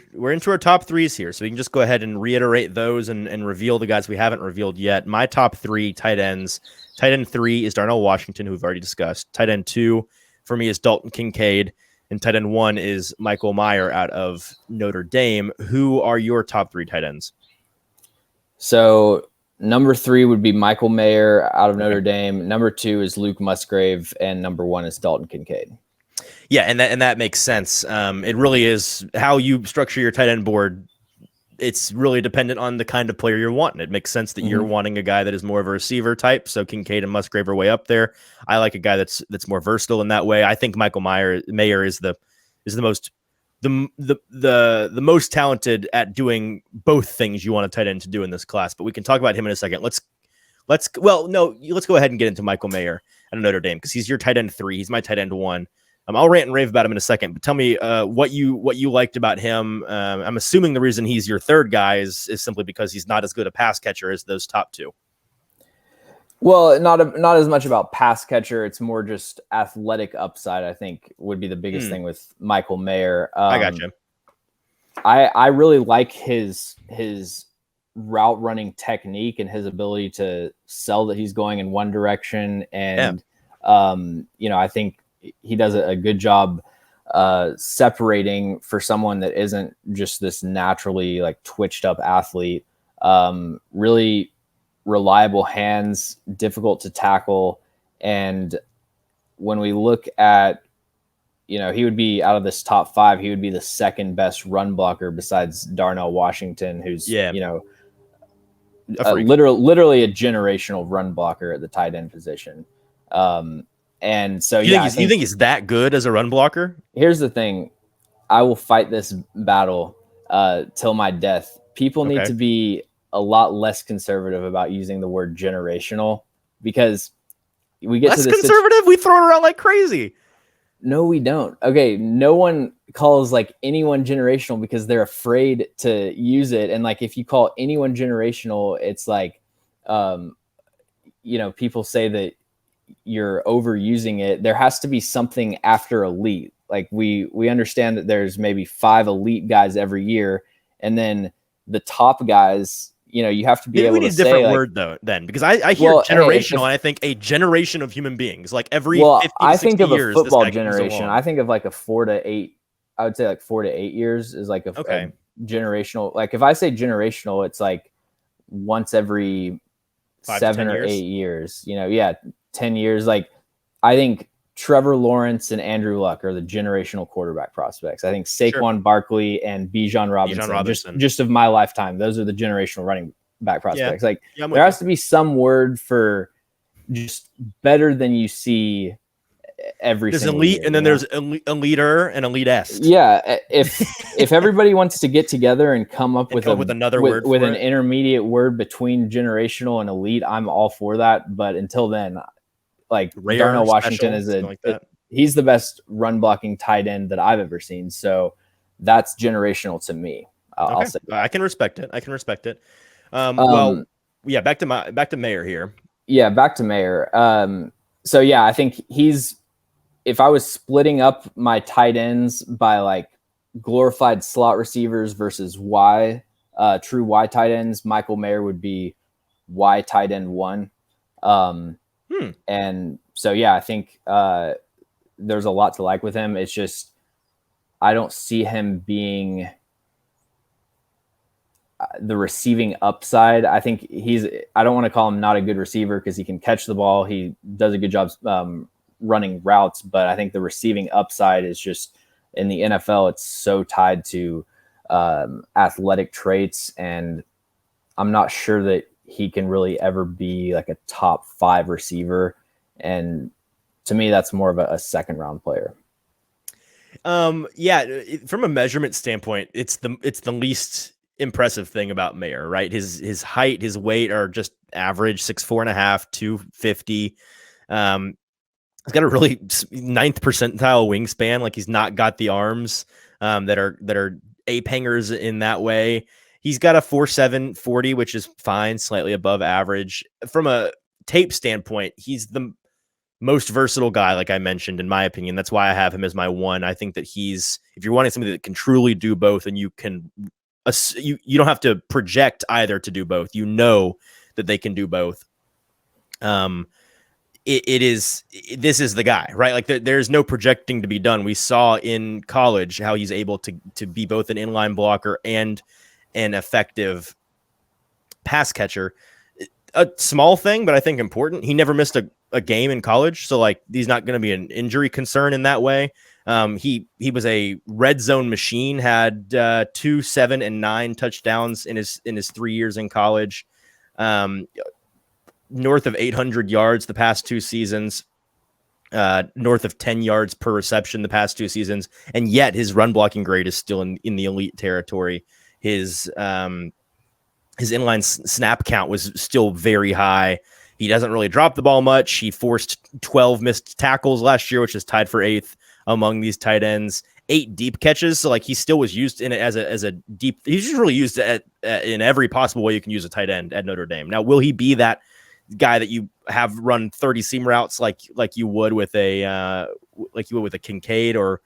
top threes here, so we can just go ahead and reiterate those and reveal the guys we haven't revealed yet. My top 3 tight ends. Tight end 3 is Darnell Washington, who we've already discussed. Tight end 2 for me is Dalton Kincaid, and tight end 1 is Michael Mayer out of Notre Dame. Who are your top 3 tight ends? So number 3 would be Michael Mayer out of Notre Dame. Number 2 is Luke Musgrave, and number 1 is Dalton Kincaid. Yeah, and that makes sense. It really is how you structure your tight end board. It's really dependent on the kind of player you're wanting. It makes sense that you're wanting a guy that is more of a receiver type. So Kincaid and Musgrave are way up there. I like a guy that's more versatile in that way. I think Michael Mayer is the most talented at doing both things you want a tight end to do in this class. But we can talk about him in a second. Let's go ahead and get into Michael Mayer at Notre Dame because he's your tight end 3. He's my tight end 1. I'll rant and rave about him in a second, but tell me what you liked about him. I'm assuming the reason he's your 3rd guy is simply because he's not as good a pass catcher as those top 2. Well, not as much about pass catcher. It's more just athletic upside, I think, would be the biggest thing with Michael Mayer. I got you. I really like his route running technique and his ability to sell that he's going in one direction. And, I think he does a good job separating for someone that isn't just this naturally like twitched up athlete. Really reliable hands, difficult to tackle. And when we look at, he would be out of this top 5, he would be the 2nd best run blocker besides Darnell Washington, who's, literally a generational run blocker at the tight end position. And so, you think he's that good as a run blocker? Here's the thing. I will fight this battle till my death. People need to be a lot less conservative about using the word generational because we get less conservative. We throw it around like crazy. No, we don't. Okay. No one calls like anyone generational because they're afraid to use it. And like, if you call anyone generational, it's like, people say that you're overusing it. There has to be something after elite. Like we understand that there's maybe 5 elite guys every year. And then the top guys, you have to be able to say. We need a different word though, then, because I hear generational and I think a generation of human beings, like every 50, I think 60 of years, a football generation. I think of like a 4 to 8. I would say like 4 to 8 years is like a generational. Like if I say generational, it's like once every 7 or 8 years. 10 years. Like I think Trevor Lawrence and Andrew Luck are the generational quarterback prospects. I think Saquon Barkley and Bijan Robinson. Just of my lifetime, those are the generational running back prospects. There has to be some word for just better than you see every there's single elite year, and then there's a leader and elite-est. Yeah, if everybody wants to get together and come up with another word with an intermediate word between generational and elite, I'm all for that. But until then, like rare, Darnell Washington special, he's the best run blocking tight end that I've ever seen. So that's generational to me. I'll say that. I can respect it. Back to Mayer here. Yeah, back to Mayer. So yeah, I think if I was splitting up my tight ends by like glorified slot receivers versus true Y tight ends, Michael Mayer would be Y tight end 1. And so, yeah, I think there's a lot to like with him. It's just, I don't see him being the receiving upside. I think I don't want to call him not a good receiver because he can catch the ball. He does a good job running routes, but I think the receiving upside is just in the NFL. It's so tied to athletic traits. And I'm not sure that he can really ever be like a top 5 receiver. And to me, that's more of a 2nd round player. From a measurement standpoint, it's the least impressive thing about Mayer, right? His height, his weight are just average 6'4.5", 250. He's got a really 9th percentile wingspan. Like he's not got the arms that are ape hangers in that way. He's got a 4.7 40, which is fine, slightly above average. From a tape standpoint, he's the most versatile guy, like I mentioned, in my opinion. That's why I have him as my one. I think that if you're wanting somebody that can truly do both, and you don't have to project either to do both. You know that they can do both. This is the guy, right? Like there's no projecting to be done. We saw in college how he's able to be both an inline blocker and an effective pass catcher. A small thing, but I think important. He never missed a game in college, so like he's not going to be an injury concern in that way. He was a red zone machine. Had 2, 7, and 9 touchdowns in his 3 years in college. North of 800 yards the past 2 seasons. North of 10 yards per reception the past 2 seasons, and yet his run blocking grade is still in the elite territory. His inline snap count was still very high. He doesn't really drop the ball much. He forced 12 missed tackles last year, which is tied for 8th among these tight ends. 8 deep catches, so like he still was used in it as a deep. He's just really used in every possible way you can use a tight end at Notre Dame. Now, will he be that guy that you have run 30 seam routes like you would with a Kincaid? Or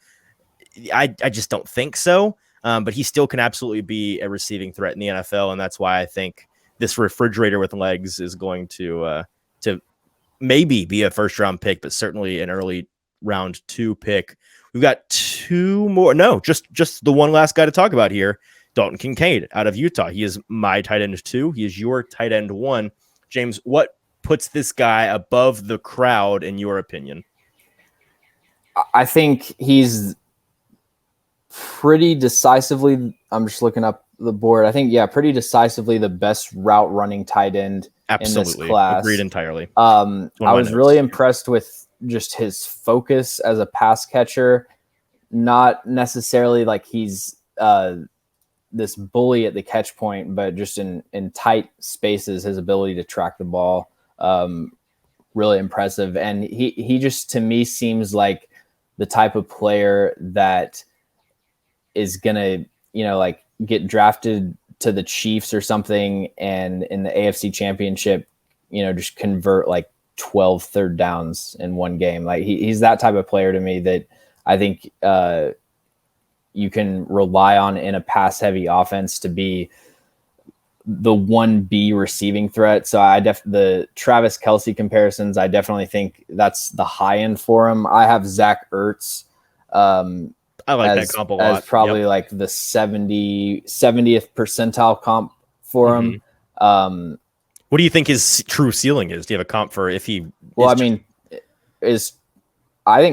I just don't think so. But he still can absolutely be a receiving threat in the NFL, and that's why I think this refrigerator with legs is going to maybe be a first round pick, but certainly an early round 2 pick. We've got 2 more. No, just the one last guy to talk about here, Dalton Kincaid out of Utah. He is my tight end 2. He is your tight end 1. James, what puts this guy above the crowd in your opinion? I think he's pretty decisively, I'm just looking up the board. I think, pretty decisively the best route running tight end in this class. Agreed entirely. I was really impressed with just his focus as a pass catcher. Not necessarily like he's this bully at the catch point, but just in tight spaces, his ability to track the ball, really impressive. And he just, to me, seems like the type of player that is gonna, like get drafted to the Chiefs or something, and in the AFC Championship, just convert like 12 third downs in one game. Like he's that type of player to me that I think you can rely on in a pass heavy offense to be the 1B receiving threat. So the Travis Kelce comparisons, I definitely think that's the high end for him. I have Zach Ertz. I like that comp a lot. As probably like the 70th percentile comp for him. What do you think his true ceiling is? Do you have a comp for if he? Well, I think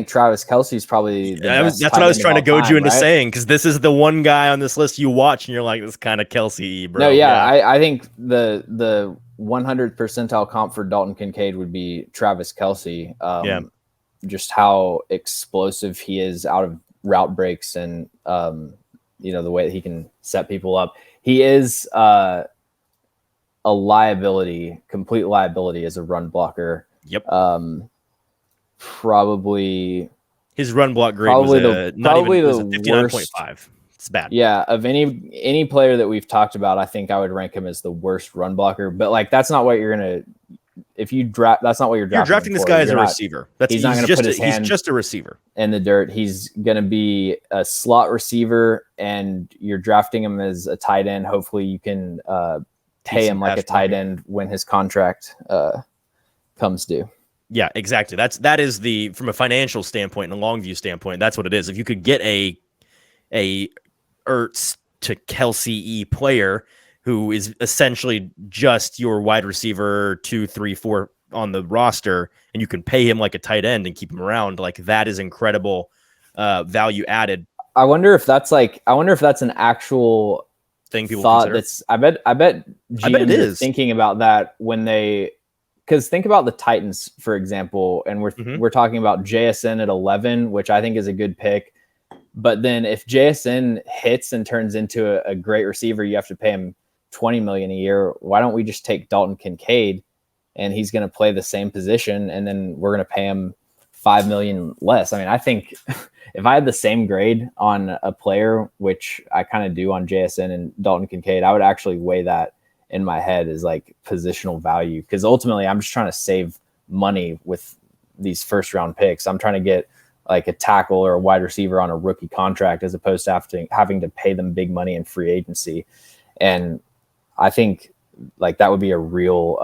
Travis Kelce is probably the best. That's what I was trying to goad you into right? saying, because this is the one guy on this list you watch and you're like, this kind of Kelce, bro. No, yeah. I think the 100th percentile comp for Dalton Kincaid would be Travis Kelce. Just how explosive he is out of route breaks, and the way that he can set people up. He is a liability, complete liability as a run blocker. Yep. Probably his run block grade probably was the 59.5. It's bad. Yeah, of any player that we've talked about, I think I would rank him as the worst run blocker. But like, that's not what you're gonna. If you draft, that's not what you're drafting. You're drafting this guy as a receiver. He's not going to put his hand. He's just a receiver in the dirt. He's going to be a slot receiver, and you're drafting him as a tight end. Hopefully, you can pay him like a tight end when his contract comes due. Yeah, exactly. That is from a financial standpoint and a long view standpoint. That's what it is. If you could get a Ertz to Kelce player who is essentially just your wide receiver 2, 3, 4 on the roster, and you can pay him like a tight end and keep him around, like that is incredible value added. I wonder if that's an actual thing people thought. Consider. I bet it is thinking about that when because think about the Titans, for example, and we're talking about JSN at 11, which I think is a good pick. But then if JSN hits and turns into a great receiver, you have to pay him $20 million a year. Why don't we just take Dalton Kincaid, and he's going to play the same position, and then we're going to pay him $5 million less? I mean, I think if I had the same grade on a player, which I kind of do on JSN and Dalton Kincaid, I would actually weigh that in my head as like positional value, because ultimately I'm just trying to save money with these first round picks. I'm trying to get like a tackle or a wide receiver on a rookie contract as opposed to having to pay them big money in free agency. And I think like that would be a real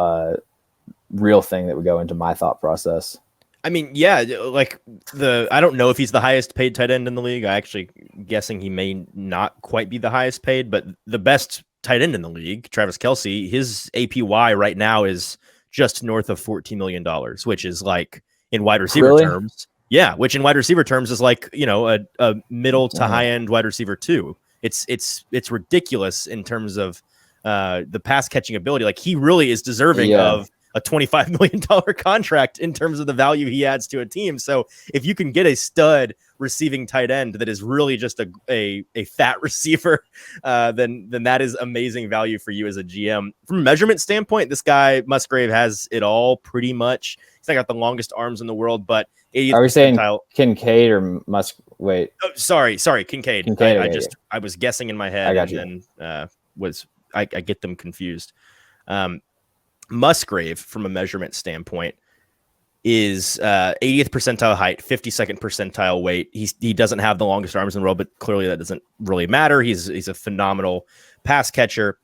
thing that would go into my thought process. I mean, yeah, like I don't know if he's the highest paid tight end in the league. I actually guessing he may not quite be the highest paid, but the best tight end in the league, Travis Kelce, his APY right now is just north of $14 million, which is like in wide receiver terms. Yeah. Which in wide receiver terms is like, a middle to high end wide receiver too. It's ridiculous in terms of the pass catching ability. Like he really is deserving of a $25 million contract in terms of the value he adds to a team. So if you can get a stud receiving tight end that is really just a fat receiver, then that is amazing value for you as a GM. From a measurement standpoint, this guy Musgrave has it all pretty much. He's not got the longest arms in the world, but 80th Are we saying percentile. Kincaid or Wait. Oh, sorry, Kincaid. I was guessing in my head. I got you. And then I get them confused. Musgrave, from a measurement standpoint, is 80th percentile height, 52nd percentile weight. He doesn't have the longest arms in the world, but clearly that doesn't really matter. He's a phenomenal pass catcher.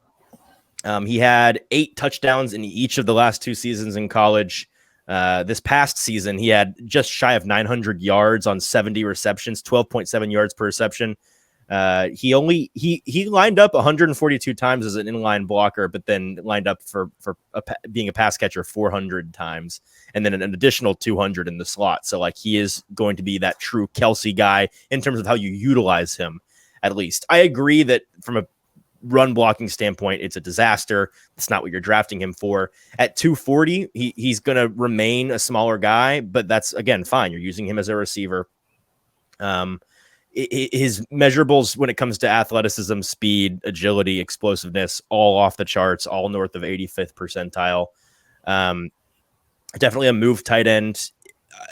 He had 8 touchdowns in each of the last 2 seasons in college. This past season, he had just shy of 900 yards on 70 receptions, 12.7 yards per reception. He lined up 142 times as an inline blocker, but then lined up for being a pass catcher 400 times, and then an additional 200 in the slot. So like he is going to be that true Kelce guy in terms of how you utilize him. At least I agree that from a run blocking standpoint, it's a disaster. It's not what you're drafting him for. At 240, he's going to remain a smaller guy, but that's again fine. You're using him as a receiver. His measurables when it comes to athleticism, speed, agility, explosiveness, all off the charts, all north of 85th percentile. Definitely a move tight end.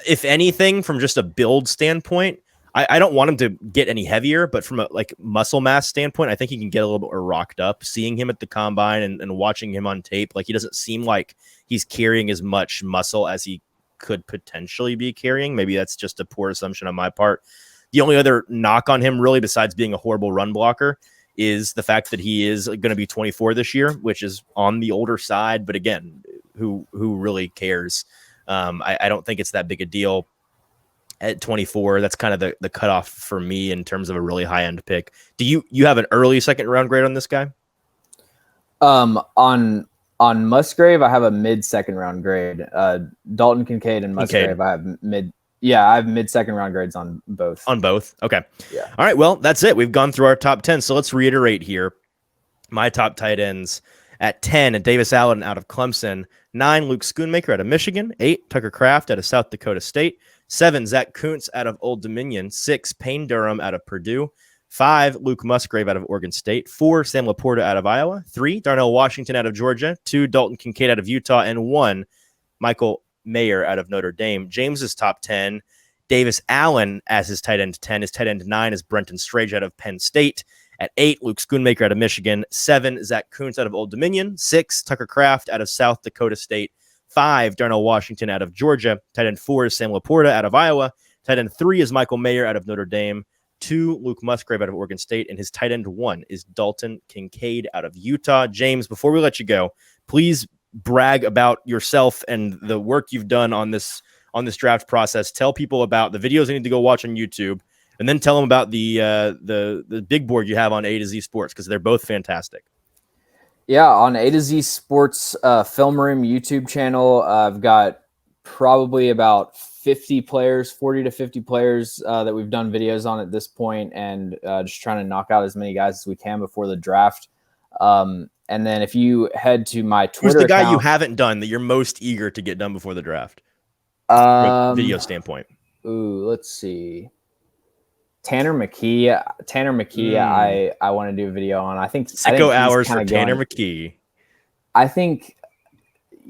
If anything, from just a build standpoint, I don't want him to get any heavier, but from a like muscle mass standpoint, I think he can get a little bit more rocked up. Seeing him at the combine and watching him on tape, like he doesn't seem like he's carrying as much muscle as he could potentially be carrying. Maybe that's just a poor assumption on my part. The only other knock on him, really, besides being a horrible run blocker, is the fact that he is going to be 24 this year, which is on the older side. But again, who really cares? I don't think it's that big a deal at 24. That's kind of the cutoff for me in terms of a really high end pick. Do you have an early second round grade on this guy? On Musgrave, I have a mid second round grade. Dalton, Kincaid, and Musgrave, I have mid. Yeah, I have mid-second round grades on both. On both? Okay. Yeah. All right, well, that's it. We've gone through our top 10, so let's reiterate here. My top tight ends at 10, Davis Allen out of Clemson. 9, Luke Schoonmaker out of Michigan. 8, Tucker Kraft out of South Dakota State. 7, Zack Kuntz out of Old Dominion. 6, Payne Durham out of Purdue. 5, Luke Musgrave out of Oregon State. 4, Sam LaPorta out of Iowa. 3, Darnell Washington out of Georgia. 2, Dalton Kincaid out of Utah. And 1, Michael Mayer out of Notre Dame. James's top 10, Davis Allen as his tight end 10. His tight end 9 is Brenton out of Penn State. At 8, Luke Schoonmaker out of Michigan. 7, Zack Kuntz out of Old Dominion. 6, Tucker Kraft out of South Dakota State. 5, Darnell Washington out of Georgia. Tight end 4 is Sam LaPorta out of Iowa. Tight end 3 is Michael Mayer out of Notre Dame. 2, Luke Musgrave out of Oregon State. And his tight end 1 is Dalton Kincaid out of Utah. James, before we let you go, please brag about yourself and the work you've done on this draft process. Tell people about the videos they need to go watch on YouTube, and then tell them about the big board you have on A to Z Sports, because they're both fantastic. Yeah, on A to Z Sports Film Room YouTube channel, I've got probably about 50 players, 40 to 50 players that we've done videos on at this point, and just trying to knock out as many guys as we can before the draft. And then if you head to my Twitter Who's the guy account, you haven't done that you're most eager to get done before the draft? From a video standpoint. Let's see. Tanner McKee, I want to do a video on. I think Sicko hours for Tanner McKee. I think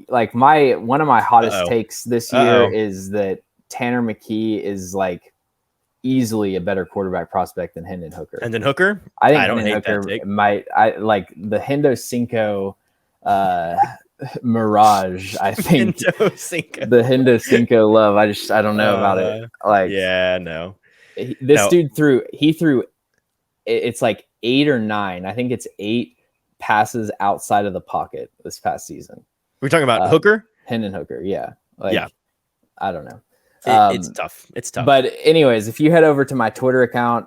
like one of my hottest takes this year is that Tanner McKee is like easily a better quarterback prospect than Hendon Hooker. Hendon Hooker? I think I don't Hendon hate Hooker that take. might. I like the Hendo Cinco Mirage. I think Hendo Cinco. the Hendo Cinco love. I don't know about it. Like, yeah, no. This dude threw. It's like 8 or 9. I think it's 8 passes outside of the pocket this past season. We're talking about Hooker? Hendon Hooker, yeah. Like, yeah. I don't know. It's tough. It's tough. But anyways, if you head over to my Twitter account,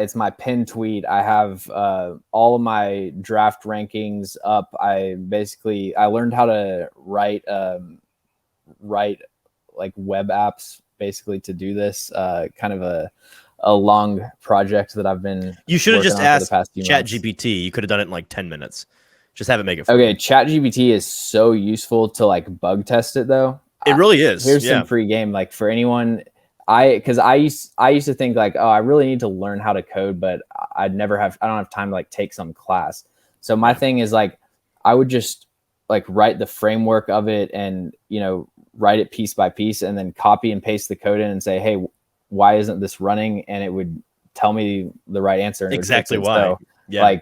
it's my pinned tweet. I have all of my draft rankings up. I learned how to write like web apps basically to do this. Kind of a long project that I've been. You should have just asked ChatGPT. GPT. You could have done it in like 10 minutes. Just have it make it. Okay, ChatGPT is so useful to like bug test it though. It really is. Here's some free game, like for anyone. Because I used to think like, oh, I really need to learn how to code, but I don't have time to like take some class. So my thing is like, I would just like write the framework of it and, write it piece by piece and then copy and paste the code in and say, hey, why isn't this running? And it would tell me the right answer. And exactly why. So,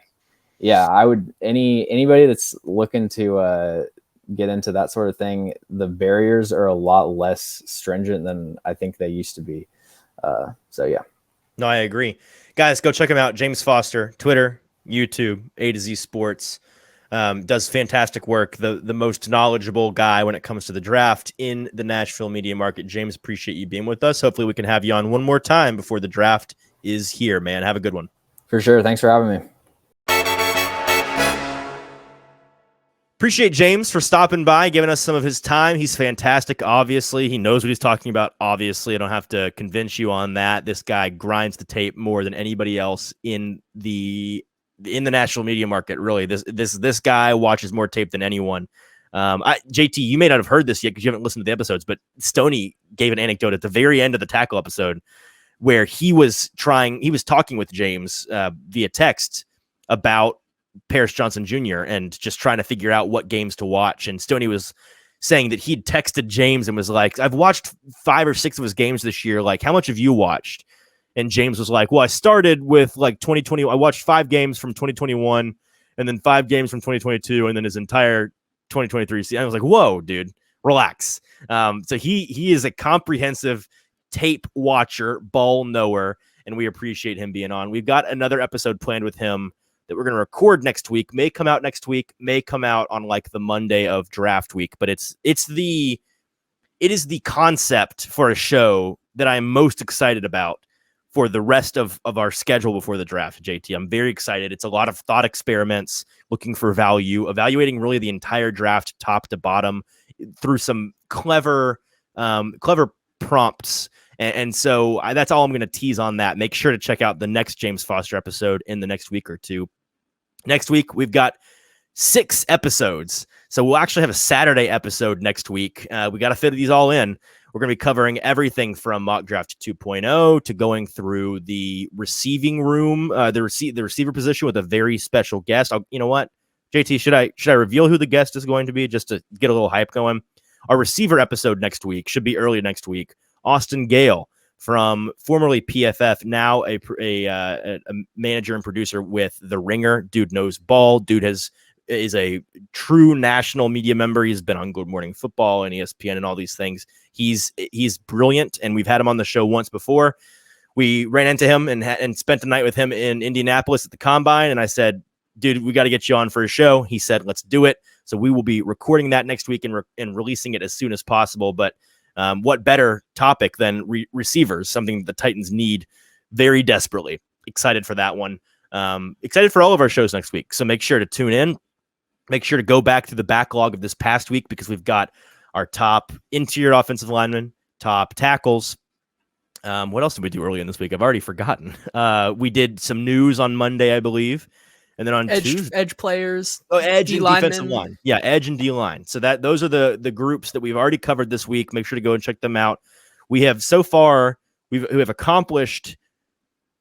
I would, anybody that's looking to, get into that sort of thing, the barriers are a lot less stringent than I think they used to be. So yeah. No, I agree. Guys, go check him out. James Foster, Twitter, YouTube, A to Z Sports. Does fantastic work. The most knowledgeable guy when it comes to the draft in the Nashville media market. James, appreciate you being with us. Hopefully we can have you on one more time before the draft is here, man. Have a good one. For sure. Thanks for having me. Appreciate James for stopping by, giving us some of his time. He's fantastic, obviously. He knows what he's talking about, obviously. I don't have to convince you on that. This guy grinds the tape more than anybody else in the national media market, really. This guy watches more tape than anyone. JT, you may not have heard this yet because you haven't listened to the episodes, but Stoney gave an anecdote at the very end of the tackle episode where he was talking with James via text about Paris Johnson Jr. and just trying to figure out what games to watch. And Stoney was saying that he'd texted James and was like, I've watched 5 or 6 of his games this year. Like, how much have you watched? And James was like, well, I started with like 2020. I watched 5 games from 2021 and then 5 games from 2022 and then his entire 2023 season. I was like, whoa, dude, relax. So he is a comprehensive tape watcher, ball knower, and we appreciate him being on. We've got another episode planned with him that we're going to record next week, may come out next week, may come out on like the Monday of draft week, but it is the concept for a show that I'm most excited about for the rest of our schedule before the draft, JT. I'm very excited. It's a lot of thought experiments, looking for value, evaluating really the entire draft top to bottom through some clever prompts. And so that's all I'm going to tease on that. Make sure to check out the next James Foster episode in the next week or two. Next week, we've got 6 episodes. So we'll actually have a Saturday episode next week. We got to fit these all in. We're going to be covering everything from mock draft 2.0 to going through the receiving room, the receiver position with a very special guest. You know what, JT, should I reveal who the guest is going to be just to get a little hype going? Our receiver episode next week should be early next week. Austin Gale, from formerly PFF, now a manager and producer with The Ringer. Dude knows ball. Dude is a true national media member. He's been on Good Morning Football and ESPN and all these things. He's brilliant, and we've had him on the show once before. We ran into him and spent the night with him in Indianapolis at the Combine, and I said, dude, we got to get you on for a show. He said, let's do it. So we will be recording that next week and releasing it as soon as possible. But what better topic than receivers, something the Titans need very desperately. Excited for that one. Excited for all of our shows next week. So make sure to tune in. Make sure to go back to the backlog of this past week because we've got our top interior offensive linemen, top tackles. What else did we do early in this week? I've already forgotten. We did some news on Monday, I believe. And then on Tuesday, edge players, edge and defensive line. Yeah, edge and D line. So those are the groups that we've already covered this week. Make sure to go and check them out. We have so far we have accomplished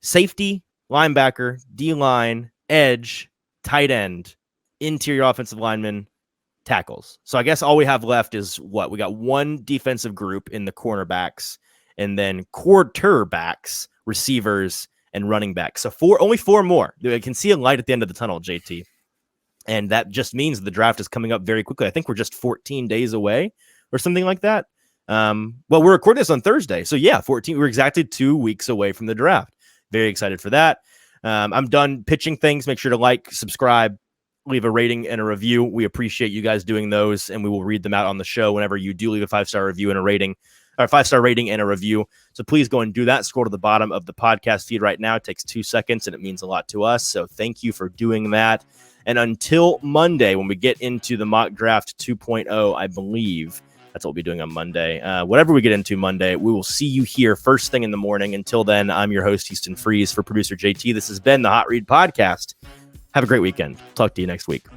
safety, linebacker, D line, edge, tight end, interior offensive lineman, tackles. So I guess all we have left is what we got: one defensive group in the cornerbacks, and then quarterbacks, receivers, and running back. So only 4 more. I can see a light at the end of the tunnel, JT. And that just means the draft is coming up very quickly. I think we're just 14 days away or something like that. Well, we're recording this on Thursday. So yeah, 14. We're exactly 2 weeks away from the draft. Very excited for that. I'm done pitching things. Make sure to like, subscribe, leave a rating and a review. We appreciate you guys doing those, and we will read them out on the show whenever you do leave a 5-star review and a rating, or 5-star rating and a review. So please go and do that. Scroll to the bottom of the podcast feed right now. It takes 2 seconds and it means a lot to us. So thank you for doing that. And until Monday, when we get into the mock draft 2.0, I believe that's what we'll be doing on Monday. Whatever we get into Monday, we will see you here first thing in the morning. Until then, I'm your host, Easton Freeze. For producer JT, this has been the Hot Read Podcast. Have a great weekend. Talk to you next week.